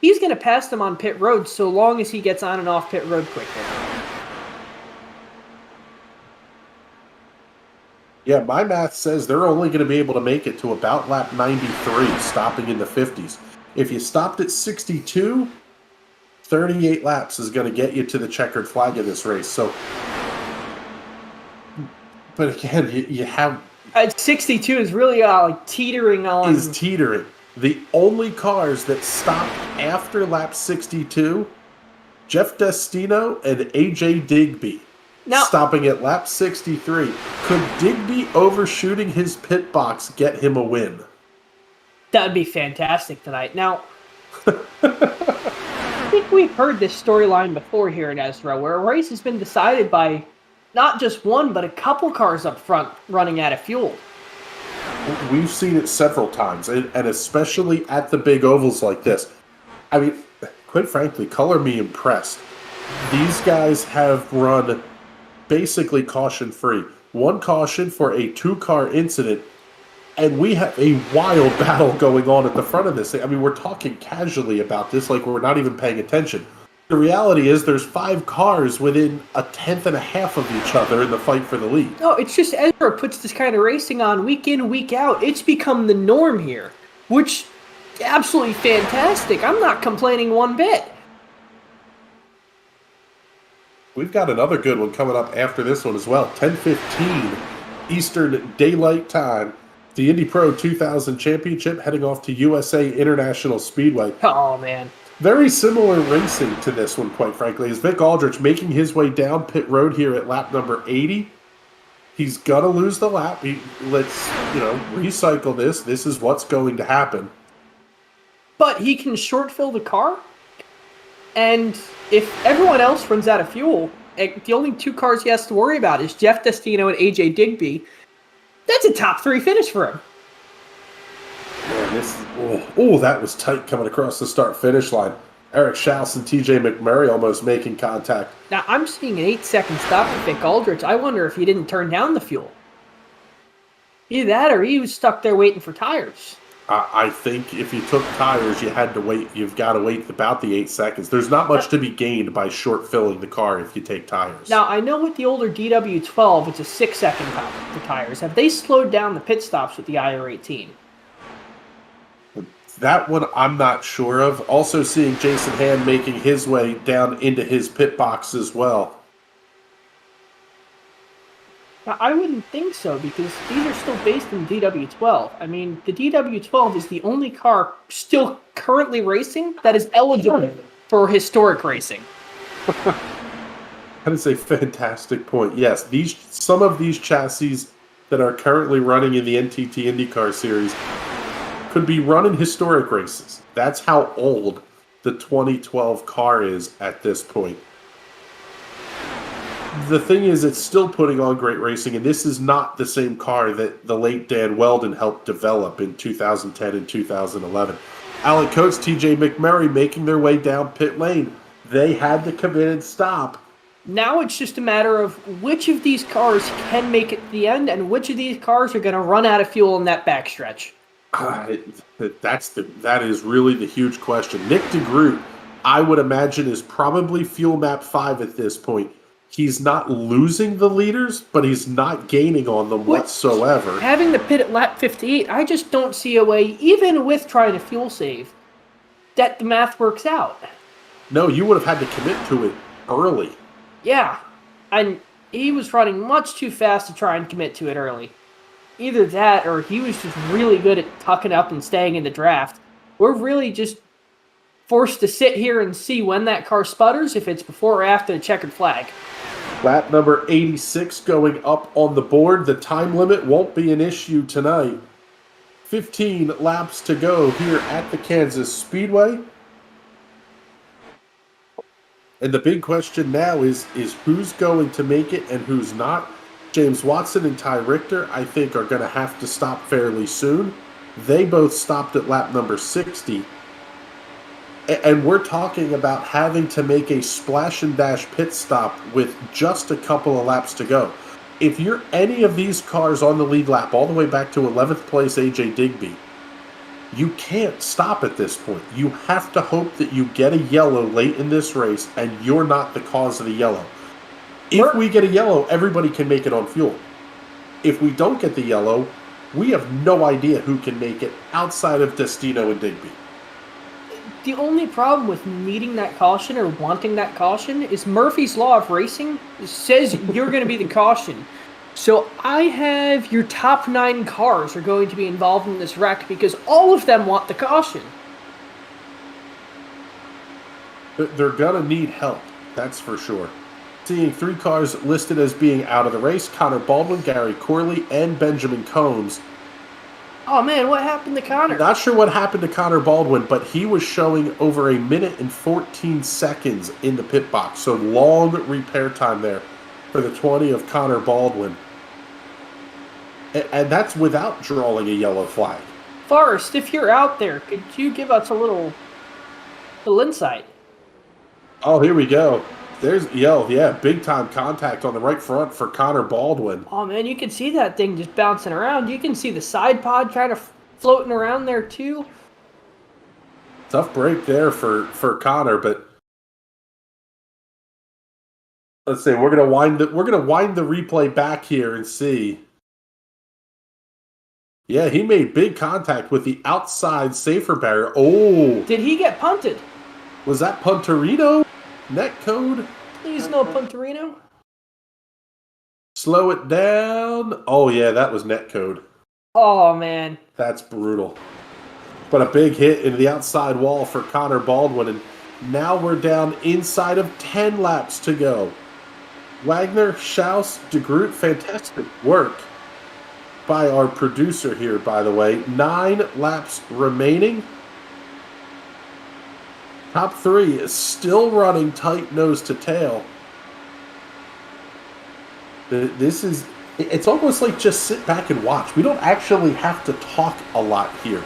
[SPEAKER 2] he's going to pass them on pit road so long as he gets on and off pit road quickly.
[SPEAKER 1] Yeah, my math says they're only going to be able to make it to about lap 93, stopping in the 50s. If you stopped at 62, 38 laps is going to get you to the checkered flag of this race. So, but again, you have...
[SPEAKER 2] 62 is really teetering on...
[SPEAKER 1] Is teetering. The only cars that stopped after lap 62, Jeff Destino and AJ Digby. Now, stopping at lap 63. Could Digby overshooting his pit box get him a win?
[SPEAKER 2] That would be fantastic tonight. Now, I think we've heard this storyline before here in Ezra, where a race has been decided by not just one, but a couple cars up front running out of fuel.
[SPEAKER 1] We've seen it several times, and especially at the big ovals like this. I mean, quite frankly, color me impressed. These guys have run basically caution-free. One caution for a two-car incident, and we have a wild battle going on at the front of this thing. I mean, we're talking casually about this like we're not even paying attention. The reality is there's 5 cars within a tenth and a half of each other in the fight for the lead.
[SPEAKER 2] No, it's just Ezra puts this kind of racing on week in, week out. It's become the norm here, which absolutely fantastic. I'm not complaining one bit.
[SPEAKER 1] We've got another good one coming up after this one as well. 10:15 Eastern Daylight Time. The Indy Pro 2000 Championship heading off to USA International Speedway.
[SPEAKER 2] Oh, man.
[SPEAKER 1] Very similar racing to this one, quite frankly, as Vic Aldrich making his way down pit road here at lap number 80. He's going to lose the lap. Let's, recycle this. This is what's going to happen.
[SPEAKER 2] But he can short fill the car. And if everyone else runs out of fuel, the only 2 cars he has to worry about is Jeff Destino and AJ Digby. That's a top 3 finish for him.
[SPEAKER 1] Man, that was tight coming across the start-finish line. Eric Shouse and TJ McMurray almost making contact.
[SPEAKER 2] Now, I'm seeing an 8-second stop for Vic Aldrich. I wonder if he didn't turn down the fuel. Either that or he was stuck there waiting for tires.
[SPEAKER 1] I think if you took tires, you had to wait. You've got to wait about the 8 seconds. There's not much to be gained by short filling the car if you take tires.
[SPEAKER 2] Now, I know with the older DW12, it's a 6-second time for tires. Have they slowed down the pit stops with the IR18?
[SPEAKER 1] That one I'm not sure of. Also seeing Jason Hand making his way down into his pit box as well.
[SPEAKER 2] Now, I wouldn't think so, because these are still based in DW12. I mean, the DW12 is the only car still currently racing that is eligible for historic racing.
[SPEAKER 1] That is a fantastic point. Yes, some of these chassis that are currently running in the NTT IndyCar Series could be run in historic races. That's how old the 2012 car is at this point. The thing is, it's still putting on great racing, and this is not the same car that the late Dan Weldon helped develop in 2010 and 2011. Alec Coates, TJ McMurray making their way down pit lane. They had to come in and stop.
[SPEAKER 2] Now it's just a matter of which of these cars can make it to the end, and which of these cars are going to run out of fuel in that backstretch.
[SPEAKER 1] That is really the huge question. Nick DeGroot, I would imagine, is probably fuel map 5 at this point. He's not losing the leaders, but he's not gaining on them whatsoever.
[SPEAKER 2] Having the pit at lap 58, I just don't see a way, even with trying to fuel save, that the math works out.
[SPEAKER 1] No, you would have had to commit to it early.
[SPEAKER 2] Yeah, and he was running much too fast to try and commit to it early. Either that, or he was just really good at tucking up and staying in the draft. We're really just forced to sit here and see when that car sputters, if it's before or after the checkered flag.
[SPEAKER 1] Lap number 86 going up on the board. The time limit won't be an issue tonight. 15 laps to go here at the Kansas Speedway. And the big question now is who's going to make it and who's not. James Watson and Ty Richter, I think, are going to have to stop fairly soon. They both stopped at lap number 60. And we're talking about having to make a splash and dash pit stop with just a couple of laps to go. If you're any of these cars on the lead lap all the way back to 11th place AJ Digby, you can't stop at this point. You have to hope that you get a yellow late in this race and you're not the cause of the yellow. If we get a yellow, everybody can make it on fuel. If we don't get the yellow, we have no idea who can make it outside of Destino and Digby.
[SPEAKER 2] The only problem with needing that caution or wanting that caution is Murphy's Law of Racing says you're going to be the caution. So I have your top 9 cars are going to be involved in this wreck because all of them want the caution.
[SPEAKER 1] They're going to need help, that's for sure. Seeing 3 cars listed as being out of the race: Connor Baldwin, Gary Corley, and Benjamin Combs.
[SPEAKER 2] Oh man, what happened to Connor?
[SPEAKER 1] Not sure what happened to Connor Baldwin, but he was showing over 1 minute and 14 seconds in the pit box. So long repair time there for the 20 of Connor Baldwin. And that's without drawing a yellow flag.
[SPEAKER 2] Forrest, if you're out there, could you give us a little insight?
[SPEAKER 1] Oh, here we go. There's, big time contact on the right front for Connor Baldwin.
[SPEAKER 2] Oh man, you can see that thing just bouncing around. You can see the side pod kind of floating around there too.
[SPEAKER 1] Tough break there for Connor, but let's see. We're gonna wind the replay back here and see. Yeah, he made big contact with the outside safer barrier. Oh,
[SPEAKER 2] did he get punted?
[SPEAKER 1] Was that Punterino? Net code?
[SPEAKER 2] Please no Punterino.
[SPEAKER 1] Slow it down. Oh yeah, that was net code.
[SPEAKER 2] Oh man,
[SPEAKER 1] that's brutal. But a big hit into the outside wall for Connor Baldwin, and now we're down inside of 10 laps to go. Wagner, Shouse, DeGroot, fantastic work by our producer here, by the way. 9 laps remaining. Top 3 is still running tight nose to tail. It's almost like just sit back and watch. We don't actually have to talk a lot here.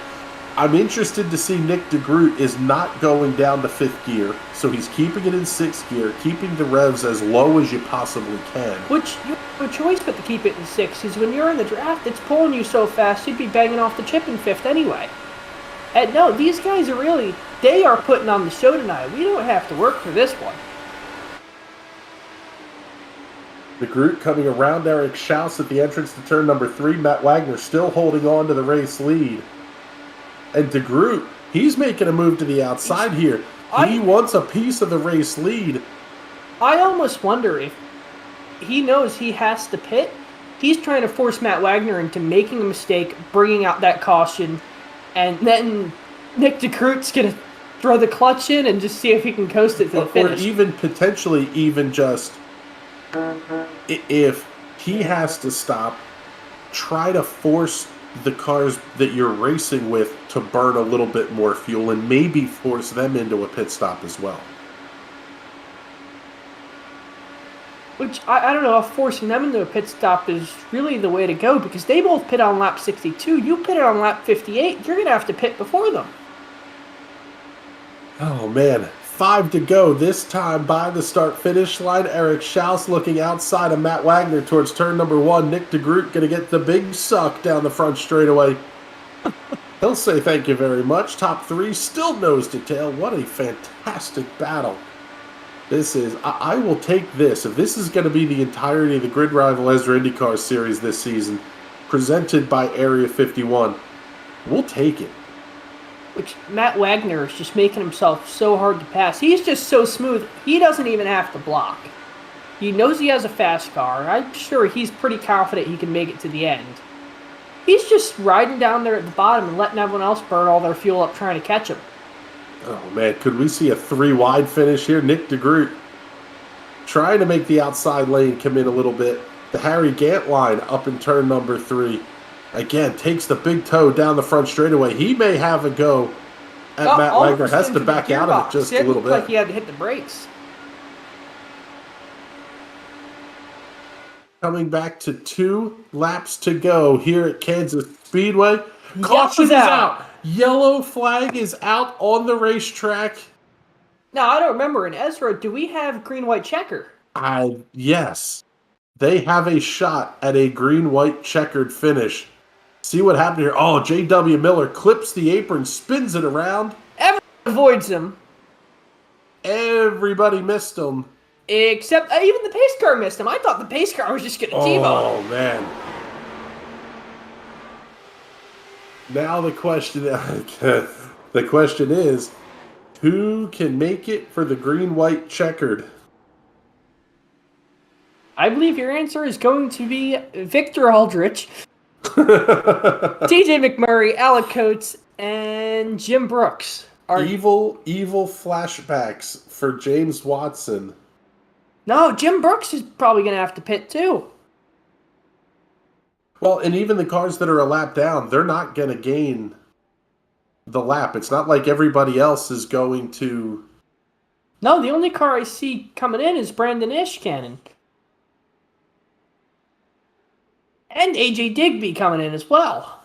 [SPEAKER 1] I'm interested to see Nick DeGroot is not going down to 5th gear, so he's keeping it in 6th gear, keeping the revs as low as you possibly can.
[SPEAKER 2] Which you have a choice but to keep it in 6th, because when you're in the draft, it's pulling you so fast, you'd be banging off the chip in 5th anyway. And no, these guys are really, they are putting on the show tonight. We don't have to work for this one.
[SPEAKER 1] DeGroot coming around Eric Shouse at the entrance to turn number 3. Matt Wagner still holding on to the race lead. And DeGroot, he's making a move to the outside here. He wants a piece of the race lead.
[SPEAKER 2] I almost wonder if he knows he has to pit. He's trying to force Matt Wagner into making a mistake, bringing out that caution, and then Nick DeGroot's going to throw the clutch in and just see if he can coast it to the finish.
[SPEAKER 1] Or even potentially even just, if he has to stop, try to force the cars that you're racing with to burn a little bit more fuel and maybe force them into a pit stop as well.
[SPEAKER 2] Which, I don't know if forcing them into a pit stop is really the way to go, because they both pit on lap 62. You pitted on lap 58. You're going to have to pit before them.
[SPEAKER 1] Oh, man. 5 to go. This time by the start-finish line. Eric Shouse looking outside of Matt Wagner towards turn number 1. Nick DeGroot going to get the big suck down the front straightaway. He'll say thank you very much. Top 3 still nose to tail. What a fantastic battle. This is, I will take this. If this is going to be the entirety of the Grid Rival ESRA IndyCar Series this season, presented by Area 51, we'll take it.
[SPEAKER 2] Which, Matt Wagner is just making himself so hard to pass. He's just so smooth, he doesn't even have to block. He knows he has a fast car. I'm sure he's pretty confident he can make it to the end. He's just riding down there at the bottom and letting everyone else burn all their fuel up trying to catch him.
[SPEAKER 1] Oh, man, could we see a 3-wide finish here? Nick DeGroot trying to make the outside lane come in a little bit. The Harry Gant line up in turn number 3. Again, takes the big toe down the front straightaway. He may have a go at Matt
[SPEAKER 2] almost
[SPEAKER 1] Wagner. Has to
[SPEAKER 2] into the
[SPEAKER 1] back out of it
[SPEAKER 2] gearbox.
[SPEAKER 1] just a
[SPEAKER 2] It
[SPEAKER 1] little
[SPEAKER 2] looked like
[SPEAKER 1] bit.
[SPEAKER 2] he had to hit the brakes.
[SPEAKER 1] Coming back to 2 laps to go here at Kansas Speedway. Caution
[SPEAKER 2] Yellow's
[SPEAKER 1] is
[SPEAKER 2] out.
[SPEAKER 1] out. Yellow flag is out on the racetrack.
[SPEAKER 2] Now, I don't remember. In Ezra, do we have green-white checker?
[SPEAKER 1] Yes. They have a shot at a green-white checkered finish. See what happened here. Oh, J.W. Miller clips the apron, spins it around.
[SPEAKER 2] Everyone avoids him.
[SPEAKER 1] Everybody missed him.
[SPEAKER 2] Except even the pace car missed him. I thought the pace car was just going to T-bone.
[SPEAKER 1] Oh, man. Now the question is, who can make it for the green-white checkered?
[SPEAKER 2] I believe your answer is going to be Victor Aldrich, TJ McMurray, Alec Coates, and Jim Brooks.
[SPEAKER 1] Evil flashbacks for James Watson.
[SPEAKER 2] No, Jim Brooks is probably going to have to pit too.
[SPEAKER 1] Well, and even the cars that are a lap down, they're not going to gain the lap. It's not like everybody else is going to...
[SPEAKER 2] No, the only car I see coming in is Brandon Ishkannon. And AJ Digby coming in as well.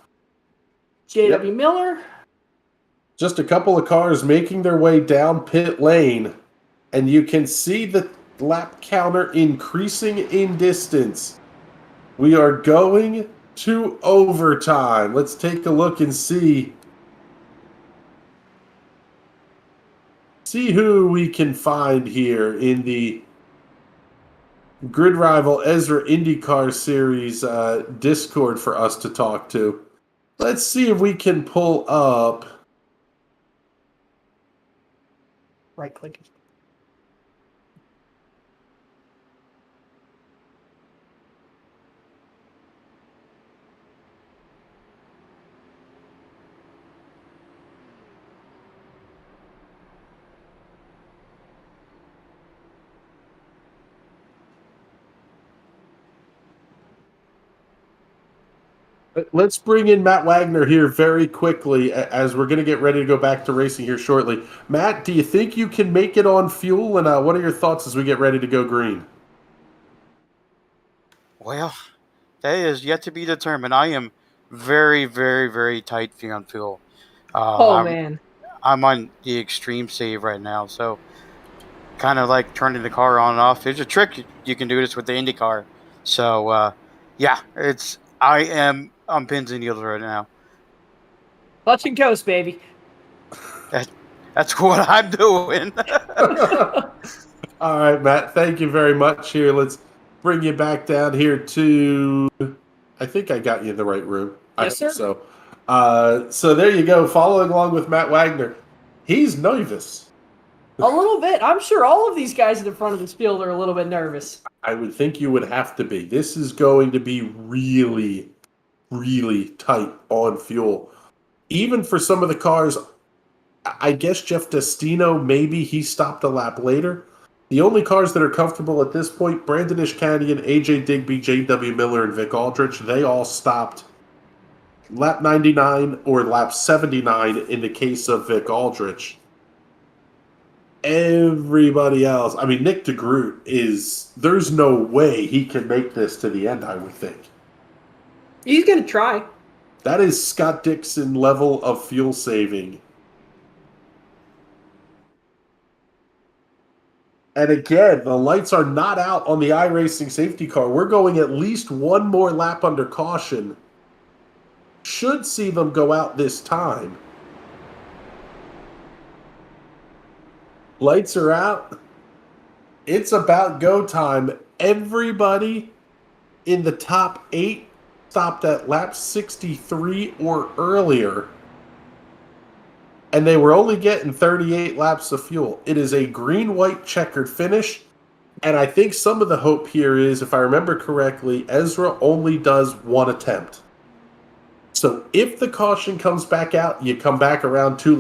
[SPEAKER 2] J.W. Miller.
[SPEAKER 1] Just a couple of cars making their way down pit lane. And you can see the lap counter increasing in distance. We are going to overtime. Let's take a look and see who we can find here in the Grid Rival Ezra IndyCar Series Discord for us to talk to. Let's see if we can pull up.
[SPEAKER 2] Right click.
[SPEAKER 1] Let's bring in Matt Wagner here very quickly as we're going to get ready to go back to racing here shortly. Matt, do you think you can make it on fuel? And what are your thoughts as we get ready to go green?
[SPEAKER 3] Well, that is yet to be determined. I am very, very, very tight on fuel.
[SPEAKER 2] Man.
[SPEAKER 3] I'm on the extreme save right now, so kind of like turning the car on and off. There's a trick you can do this with the IndyCar. So, yeah, I am on pins and needles right now.
[SPEAKER 2] Clutch and coast, baby.
[SPEAKER 3] That's what I'm doing.
[SPEAKER 1] All right, Matt, thank you very much here. Let's bring you back down here to... I think I got you in the right room.
[SPEAKER 2] Yes, sir.
[SPEAKER 1] So there you go, following along with Matt Wagner. He's nervous.
[SPEAKER 2] A little bit. I'm sure all of these guys at the front of this field are a little bit nervous.
[SPEAKER 1] I would think you would have to be. This is going to be really, really tight on fuel. Even for some of the cars, I guess Jeff Destino, maybe he stopped a lap later. The only cars that are comfortable at this point, Brandon Ishkannon, AJ Digby, J.W. Miller, and Vic Aldrich, they all stopped lap 99 or lap 79 in the case of Vic Aldrich. Everybody else, I mean, Nick DeGroot there's no way he can make this to the end, I would think.
[SPEAKER 2] He's going to try.
[SPEAKER 1] That is Scott Dixon level of fuel saving. And again, the lights are not out on the iRacing safety car. We're going at least one more lap under caution. Should see them go out this time. Lights are out. It's about go time. Everybody in the top 8 stopped at lap 63 or earlier. And they were only getting 38 laps of fuel. It is a green-white checkered finish. And I think some of the hope here is, if I remember correctly, Ezra only does one attempt. So if the caution comes back out, you come back around 2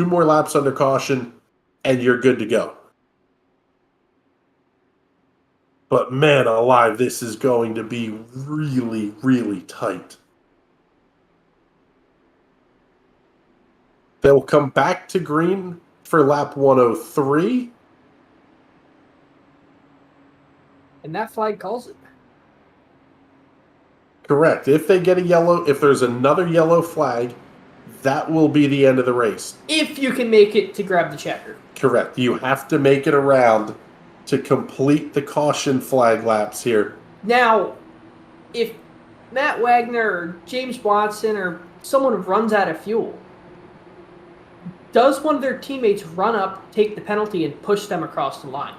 [SPEAKER 1] more laps under caution, and you're good to go. But man alive, this is going to be really, really tight. They'll come back to green for lap 103.
[SPEAKER 2] And that flag calls it.
[SPEAKER 1] Correct. If they get a yellow, if there's another yellow flag, that will be the end of the race.
[SPEAKER 2] If you can make it to grab the checker.
[SPEAKER 1] Correct. You have to make it around to complete the caution flag laps here.
[SPEAKER 2] Now, if Matt Wagner or James Watson or someone runs out of fuel, does one of their teammates run up, take the penalty, and push them across the line?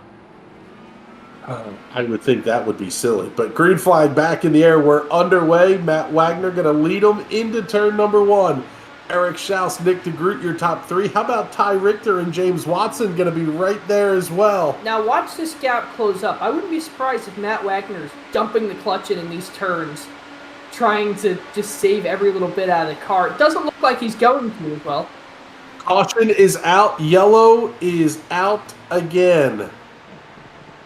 [SPEAKER 1] I would think that would be silly. But green flag back in the air. We're underway. Matt Wagner going to lead them into turn number 1. Eric Shouse, Nick DeGroot, your top 3. How about Ty Richter and James Watson going to be right there as well?
[SPEAKER 2] Now watch this gap close up. I wouldn't be surprised if Matt Wagner is dumping the clutch in these turns, trying to just save every little bit out of the car. It doesn't look like he's going to as well.
[SPEAKER 1] Caution is out. Yellow is out again.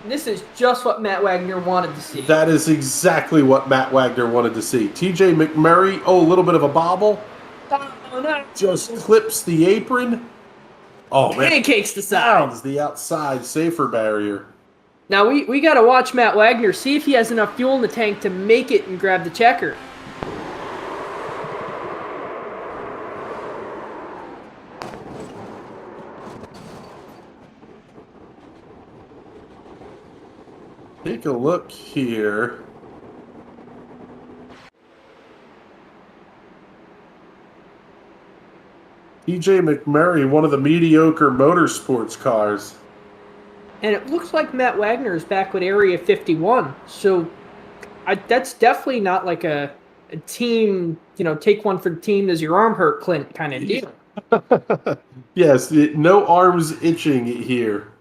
[SPEAKER 2] This is just what Matt Wagner wanted to see.
[SPEAKER 1] That is exactly what Matt Wagner wanted to see. TJ McMurray, a little bit of a bobble.
[SPEAKER 2] Oh, no.
[SPEAKER 1] Just clips the apron. Oh, man.
[SPEAKER 2] Pancakes the side.
[SPEAKER 1] Sounds the outside safer barrier.
[SPEAKER 2] Now we got to watch Matt Wagner, see if he has enough fuel in the tank to make it and grab the checker.
[SPEAKER 1] Take a look here. TJ McMurray, one of the mediocre motorsports cars.
[SPEAKER 2] And it looks like Matt Wagner is back with Area 51. So that's definitely not like a team, take one for the team as your arm hurt, Clint kind of deal.
[SPEAKER 1] Yes, no arms itching here.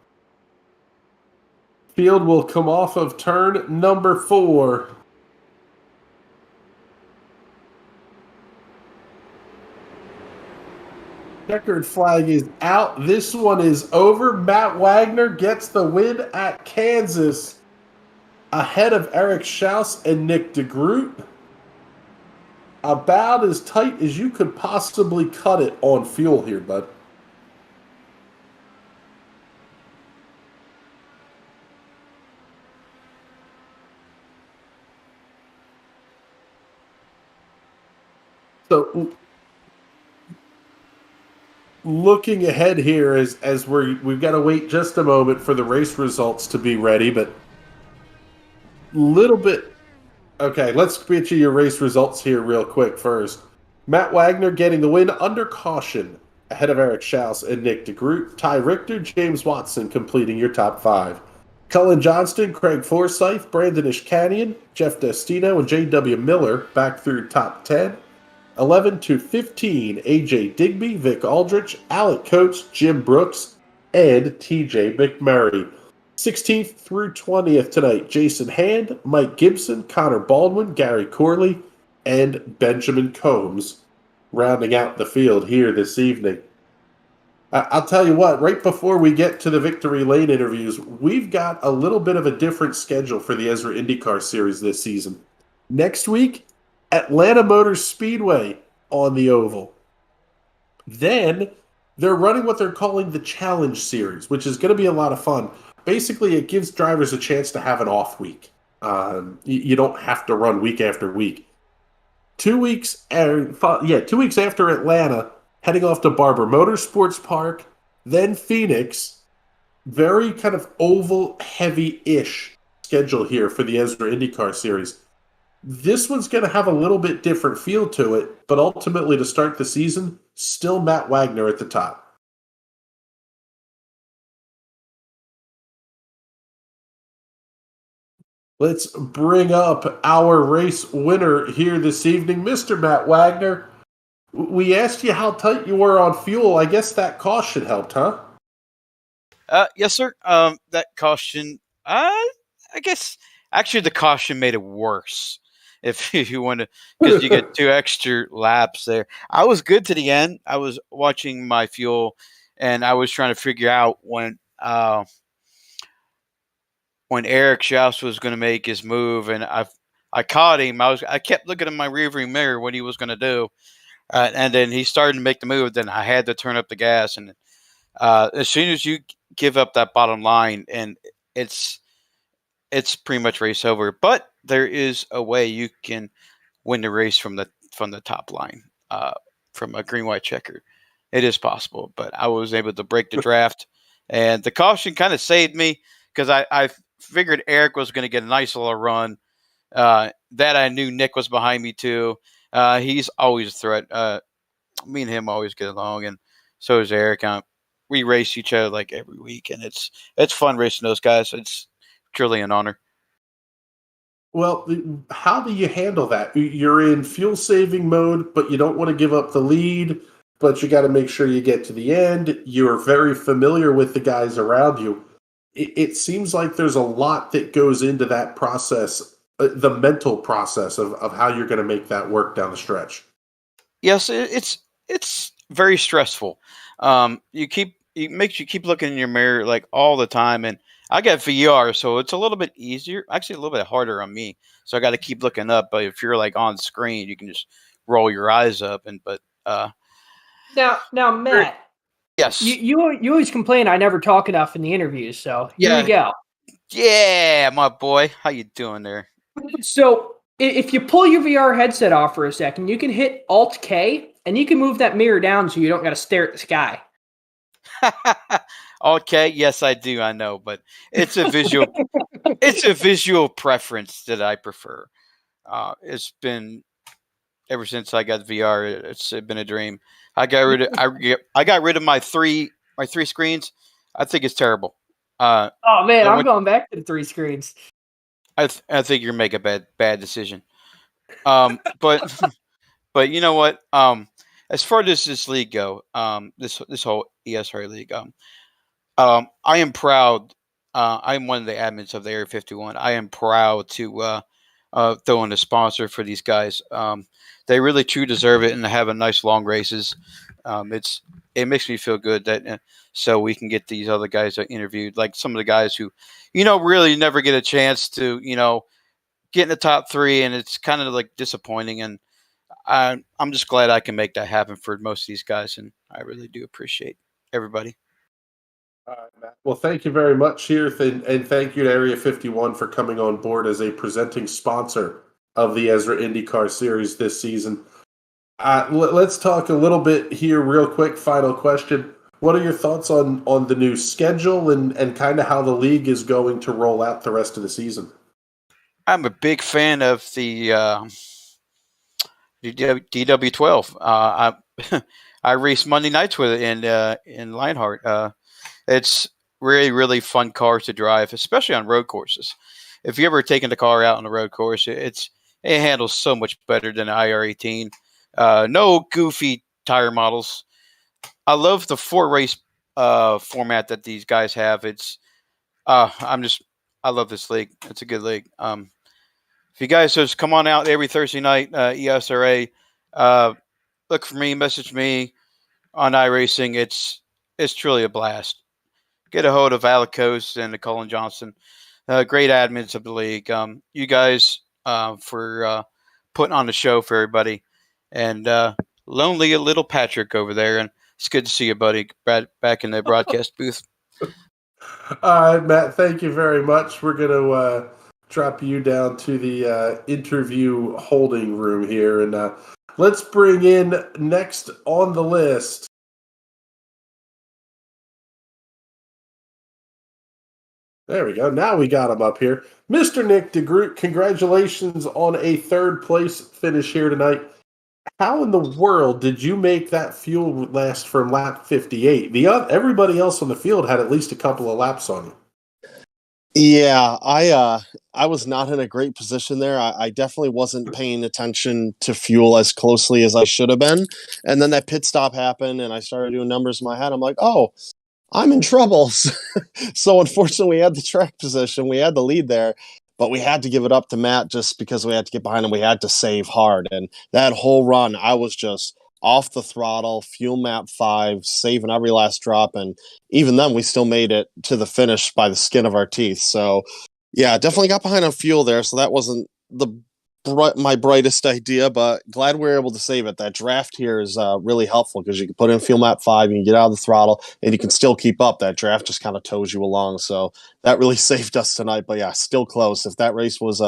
[SPEAKER 1] Field will come off of turn number 4. Checkered flag is out. This one is over. Matt Wagner gets the win at Kansas ahead of Eric Shouse and Nick DeGroot. About as tight as you could possibly cut it on fuel here, bud. So, looking ahead here as we've got to wait just a moment for the race results to be ready, but little bit. Okay, let's get you your race results here real quick first. Matt Wagner getting the win under caution ahead of Eric Shouse and Nick DeGroot. Ty Richter, James Watson completing your top 5. Cullen Johnston, Craig Forsyth, Brandon Ishkanian, Jeff Destino, and J.W. Miller back through top 10. 11 to 15, AJ Digby, Vic Aldrich, Alec Coates, Jim Brooks, and TJ McMurray. 16th through 20th tonight, Jason Hand, Mike Gibson, Connor Baldwin, Gary Corley, and Benjamin Combs rounding out the field here this evening. I'll tell you what, right before we get to the Victory Lane interviews, we've got a little bit of a different schedule for the Ezra IndyCar Series this season. Next week, Atlanta Motor Speedway on the oval. Then they're running what they're calling the Challenge Series, which is going to be a lot of fun. Basically, it gives drivers a chance to have an off week. You don't have to run week after week. 2 weeks, 2 weeks after Atlanta, heading off to Barber Motorsports Park, then Phoenix. Very kind of oval heavy-ish schedule here for the Ezra IndyCar Series. This one's going to have a little bit different feel to it, but ultimately to start the season, still Matt Wagner at the top. Let's bring up our race winner here this evening, Mr. Matt Wagner. We asked you how tight you were on fuel. I guess that caution helped, huh?
[SPEAKER 3] Yes, sir. That caution, I guess, actually the caution made it worse. If you want to, because you get 2 extra laps there. I was good to the end. I was watching my fuel, and I was trying to figure out when Eric Shouse was going to make his move, and I caught him. I kept looking in my rearview mirror what he was going to do, And then he started to make the move. Then I had to turn up the gas, and as soon as you give up that bottom line, and it's pretty much race over. But there is a way you can win the race from the top line, from a green white checker. It is possible, but I was able to break the draft, and the caution kind of saved me because I figured Eric was going to get a nice little run. That I knew Nick was behind me too. He's always a threat. Me and him always get along, and so is Eric. We race each other like every week, and it's fun racing those guys. It's truly an honor.
[SPEAKER 1] Well, how do you handle that? You're in fuel saving mode, but you don't want to give up the lead, but you got to make sure you get to the end. You're very familiar with the guys around you. It seems like there's a lot that goes into that process, the mental process of how you're going to make that work down the stretch.
[SPEAKER 3] Yes, it's very stressful. It makes you keep looking in your mirror like all the time, and I got VR, so it's a little bit easier. Actually, a little bit harder on me. So I got to keep looking up. But if you're like on screen, you can just roll your eyes up.
[SPEAKER 2] Now, Matt.
[SPEAKER 3] Yes.
[SPEAKER 2] You always complain I never talk enough in the interviews, so here we go.
[SPEAKER 3] Yeah, my boy. How you doing there?
[SPEAKER 2] So if you pull your VR headset off for a second, you can hit Alt K and you can move that mirror down so you don't got to stare at the sky.
[SPEAKER 3] Okay, yes, I do. I know, but it's a visual. It's a visual preference that I prefer. It's been ever since I got VR. It's been a dream. I got rid of my three screens. I think it's terrible.
[SPEAKER 2] Oh man, I'm going back to the 3 screens.
[SPEAKER 3] I think you're making a bad decision. But you know what? As far as this league go, this whole ESRA league, I am proud. I am one of the admins of the Area 51. I am proud to throw in a sponsor for these guys. They really truly deserve it, and to have a nice long races. It makes me feel good that so we can get these other guys interviewed, like some of the guys who, really never get a chance to, get in the top 3, and it's kind of like disappointing. And I'm just glad I can make that happen for most of these guys, and I really do appreciate everybody.
[SPEAKER 1] All right, Matt. Well, thank you very much here, and thank you to Area 51 for coming on board as a presenting sponsor of the ESRA IndyCar Series this season. Let's talk a little bit here real quick. Final question. What are your thoughts on the new schedule and kind of how the league is going to roll out the rest of the season?
[SPEAKER 3] I'm a big fan of the DW12. I race Monday nights with it in Lionheart. It's really, really fun cars to drive, especially on road courses. If you ever taken the car out on a road course, it handles so much better than an IR18. No goofy tire models. I love the 4-race format that these guys have. I love this league. It's a good league. If you guys just come on out every Thursday night, ESRA, look for me, message me on iRacing. It's truly a blast. Get a hold of Alec Coast and Colin Johnson, great admins of the league. You guys for putting on the show for everybody. And lonely little Patrick over there. And it's good to see you, buddy, back in the broadcast booth.
[SPEAKER 1] All right, Matt, thank you very much. We're going to drop you down to the interview holding room here. And let's bring in next on the list. There we go. Now we got him up here. Mr. Nick DeGroot, congratulations on a 3rd place finish here tonight. How in the world did you make that fuel last from lap 58? Everybody else on the field had at least a couple of laps on you.
[SPEAKER 4] Yeah, I was not in a great position there. I definitely wasn't paying attention to fuel as closely as I should have been. And then that pit stop happened, and I started doing numbers in my head. I'm like, oh, I'm in trouble. So unfortunately, we had the track position. We had the lead there, but we had to give it up to Matt just because we had to get behind him. We had to save hard. And that whole run, I was just off the throttle, fuel map 5, saving every last drop. And even then, we still made it to the finish by the skin of our teeth. So, yeah, definitely got behind on fuel there. So that wasn't the my brightest idea, but glad we were able to save it. That draft here is really helpful because you can put in fuel map 5, you can get out of the throttle, and you can still keep up. That draft just kind of tows you along, so that really saved us tonight. But yeah, still close. If that race was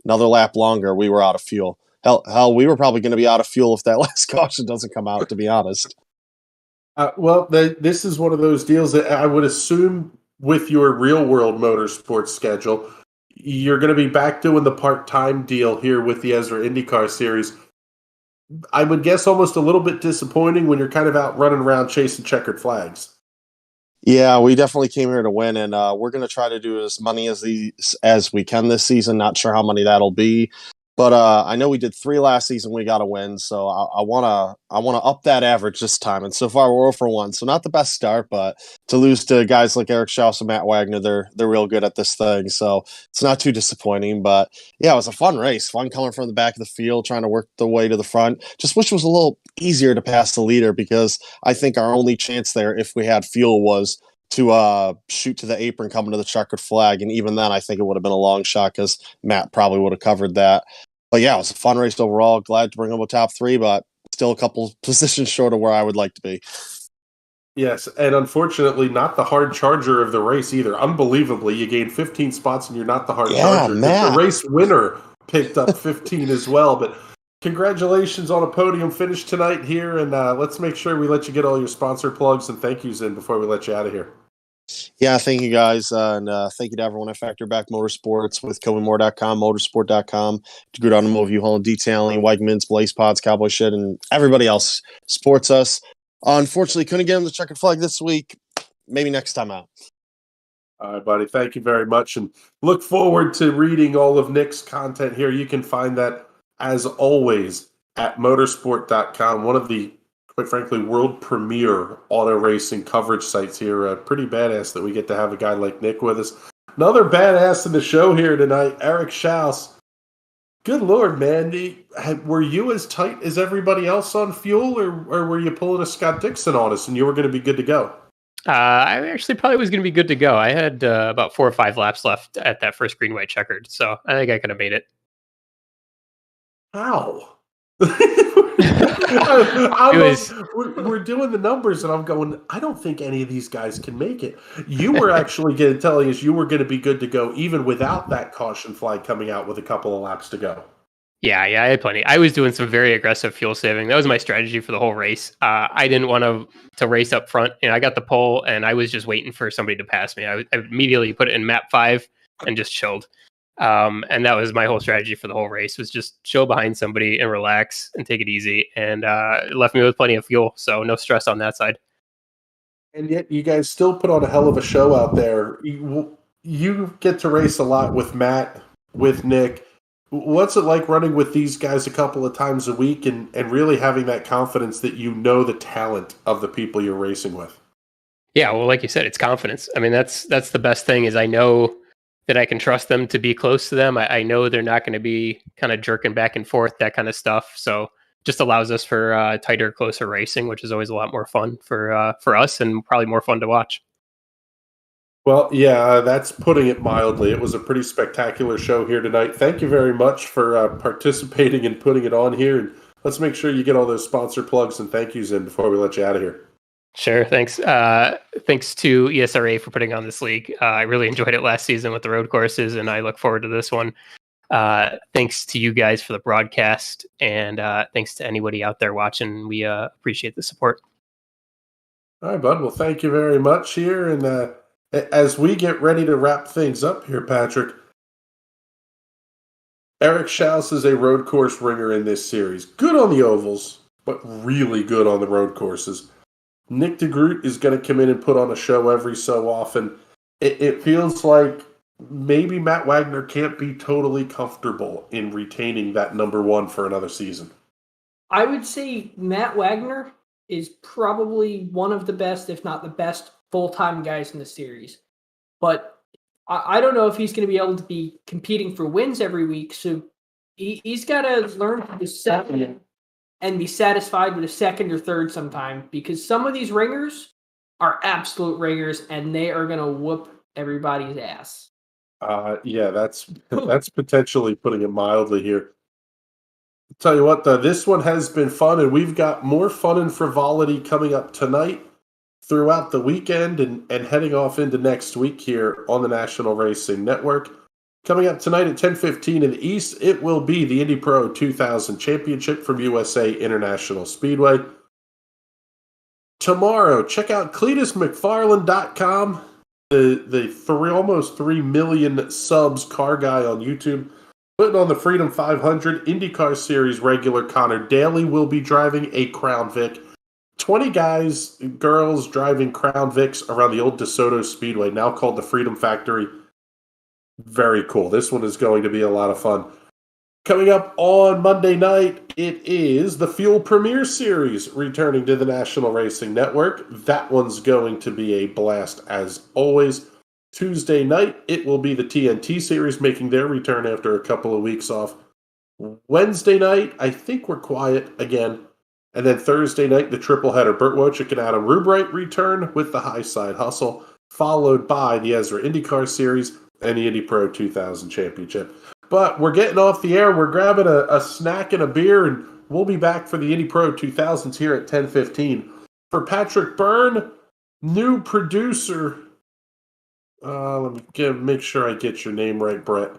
[SPEAKER 4] another lap longer, we were out of fuel. Hell, we were probably going to be out of fuel if that last caution doesn't come out, to be honest.
[SPEAKER 1] This is one of those deals that I would assume with your real-world motorsports schedule, you're going to be back doing the part-time deal here with the Ezra IndyCar Series. I would guess almost a little bit disappointing when you're kind of out running around chasing checkered flags.
[SPEAKER 4] Yeah, we definitely came here to win, and we're going to try to do as many as we can this season. Not sure how many that'll be, but I know we did 3 last season. We got to win, so I wanna up that average this time. And so far, we're 0 for 1, so not the best start. But to lose to guys like Eric Shouse and Matt Wagner, they're real good at this thing, so it's not too disappointing. But yeah, it was a fun race, fun coming from the back of the field, trying to work the way to the front. Just wish it was a little easier to pass the leader, because I think our only chance there, if we had fuel, was to shoot to the apron coming to the checkered flag, and even then I think it would have been a long shot because Matt probably would have covered that. But yeah, it was a fun race overall. Glad to bring home a top 3, but still a couple positions short of where I would like to be.
[SPEAKER 1] Yes, and unfortunately not the hard charger of the race either. Unbelievably, you gained 15 spots and you're not the hard charger.
[SPEAKER 4] Matt.
[SPEAKER 1] The race winner picked up 15 as well, but congratulations on a podium finish tonight here, and let's make sure we let you get all your sponsor plugs and thank yous in before we let you out of here.
[SPEAKER 4] Yeah, thank you guys, and thank you to everyone at Factor Back Motorsports with KobeMoore.com, Motorsport.com, to Good Automotive U-Haul and Detailing, Wegmans, Blaze Pods, Cowboy Shit, and everybody else supports us. Unfortunately, couldn't get him the checkered flag this week. Maybe next time out.
[SPEAKER 1] All right, buddy. Thank you very much, and look forward to reading all of Nick's content here. You can find that, as always, at motorsport.com, one of the, quite frankly, world premier auto racing coverage sites here. Pretty badass that we get to have a guy like Nick with us. Another badass in the show here tonight, Eric Shouse. Good Lord, man. Were you as tight as everybody else on fuel, or were you pulling a Scott Dixon on us and you were going to be good to go?
[SPEAKER 5] I actually probably was going to be good to go. I had about 4 or 5 laps left at that first green, white, checkered, so I think I could have made it.
[SPEAKER 1] How? We're doing the numbers, and I'm going, I don't think any of these guys can make it. You were actually telling us you were going to be good to go even without that caution flag coming out with a couple of laps to go.
[SPEAKER 5] Yeah, I had plenty. I was doing some very aggressive fuel saving. That was my strategy for the whole race. I didn't want to race up front, and I got the pole, and I was just waiting for somebody to pass me. I immediately put it in map 5 and just chilled. And that was my whole strategy for the whole race, was just chill behind somebody and relax and take it easy. And it left me with plenty of fuel, so no stress on that side.
[SPEAKER 1] And yet you guys still put on a hell of a show out there. You get to race a lot with Matt, with Nick. What's it like running with these guys a couple of times a week and really having that confidence that you know the talent of the people you're racing with?
[SPEAKER 5] Yeah, well, like you said, it's confidence. I mean, that's the best thing, is I know that I can trust them to be close to them. I know they're not going to be kind of jerking back and forth, that kind of stuff. So just allows us for tighter, closer racing, which is always a lot more fun for us, and probably more fun to watch.
[SPEAKER 1] Well, yeah, that's putting it mildly. It was a pretty spectacular show here tonight. Thank you very much for participating and putting it on here. And let's make sure you get all those sponsor plugs and thank yous in before we let you out of here.
[SPEAKER 5] Sure. Thanks. Thanks to ESRA for putting on this league. I really enjoyed it last season with the road courses, and I look forward to this one. Thanks to you guys for the broadcast, and thanks to anybody out there watching. We appreciate the support.
[SPEAKER 1] All right, bud. Well, thank you very much here. And as we get ready to wrap things up here, Patrick, Eric Shouse is a road course ringer in this series. Good on the ovals, but really good on the road courses. Nick DeGroot is going to come in and put on a show every so often. It feels like maybe Matt Wagner can't be totally comfortable in retaining that number 1 for another season.
[SPEAKER 2] I would say Matt Wagner is probably one of the best, if not the best, full-time guys in the series. But I don't know if he's going to be able to be competing for wins every week, so he's got to learn to accept it and be satisfied with a second or third sometime, because some of these ringers are absolute ringers, and they are going to whoop everybody's ass.
[SPEAKER 1] Yeah, that's potentially putting it mildly here. Tell you what, though, this one has been fun, and we've got more fun and frivolity coming up tonight, throughout the weekend, and heading off into next week here on the National Racing Network. Coming up tonight at 10:15 in the East, it will be the Indy Pro 2000 Championship from USA International Speedway. Tomorrow, check out CletusMcFarland.com, almost 3 million subs car guy on YouTube, putting on the Freedom 500 IndyCar Series regular. Connor Daly will be driving a Crown Vic. 20 guys, girls driving Crown Vics around the old DeSoto Speedway, now called the Freedom Factory. Very cool. This one is going to be a lot of fun. Coming up on Monday night, it is the Fuel Premier Series returning to the National Racing Network. That one's going to be a blast as always. Tuesday night, it will be the TNT Series making their return after a couple of weeks off. Wednesday night, I think we're quiet again. And then Thursday night, the triple header. Burt Wojcik and Adam Rubright return with the High Side Hustle, followed by the Ezra IndyCar Series and the Indy Pro 2000 Championship. But we're getting off the air. We're grabbing a snack and a beer, and we'll be back for the Indy Pro 2000s here at 10:15. For Patrick Byrne, new producer. Let me make sure I get your name right, Brett.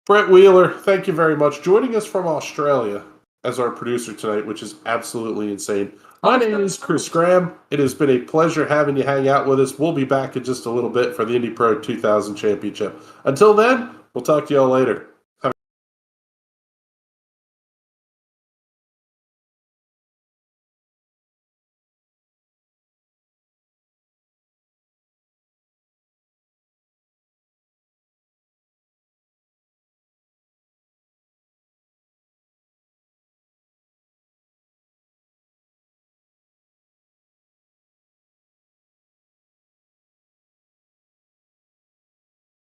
[SPEAKER 1] Brett Wheeler, thank you very much. Joining us from Australia as our producer tonight, which is absolutely insane. My name is Chris Graham. It has been a pleasure having you hang out with us. We'll be back in just a little bit for the Indy Pro 2000 Championship. Until then, we'll talk to you all later.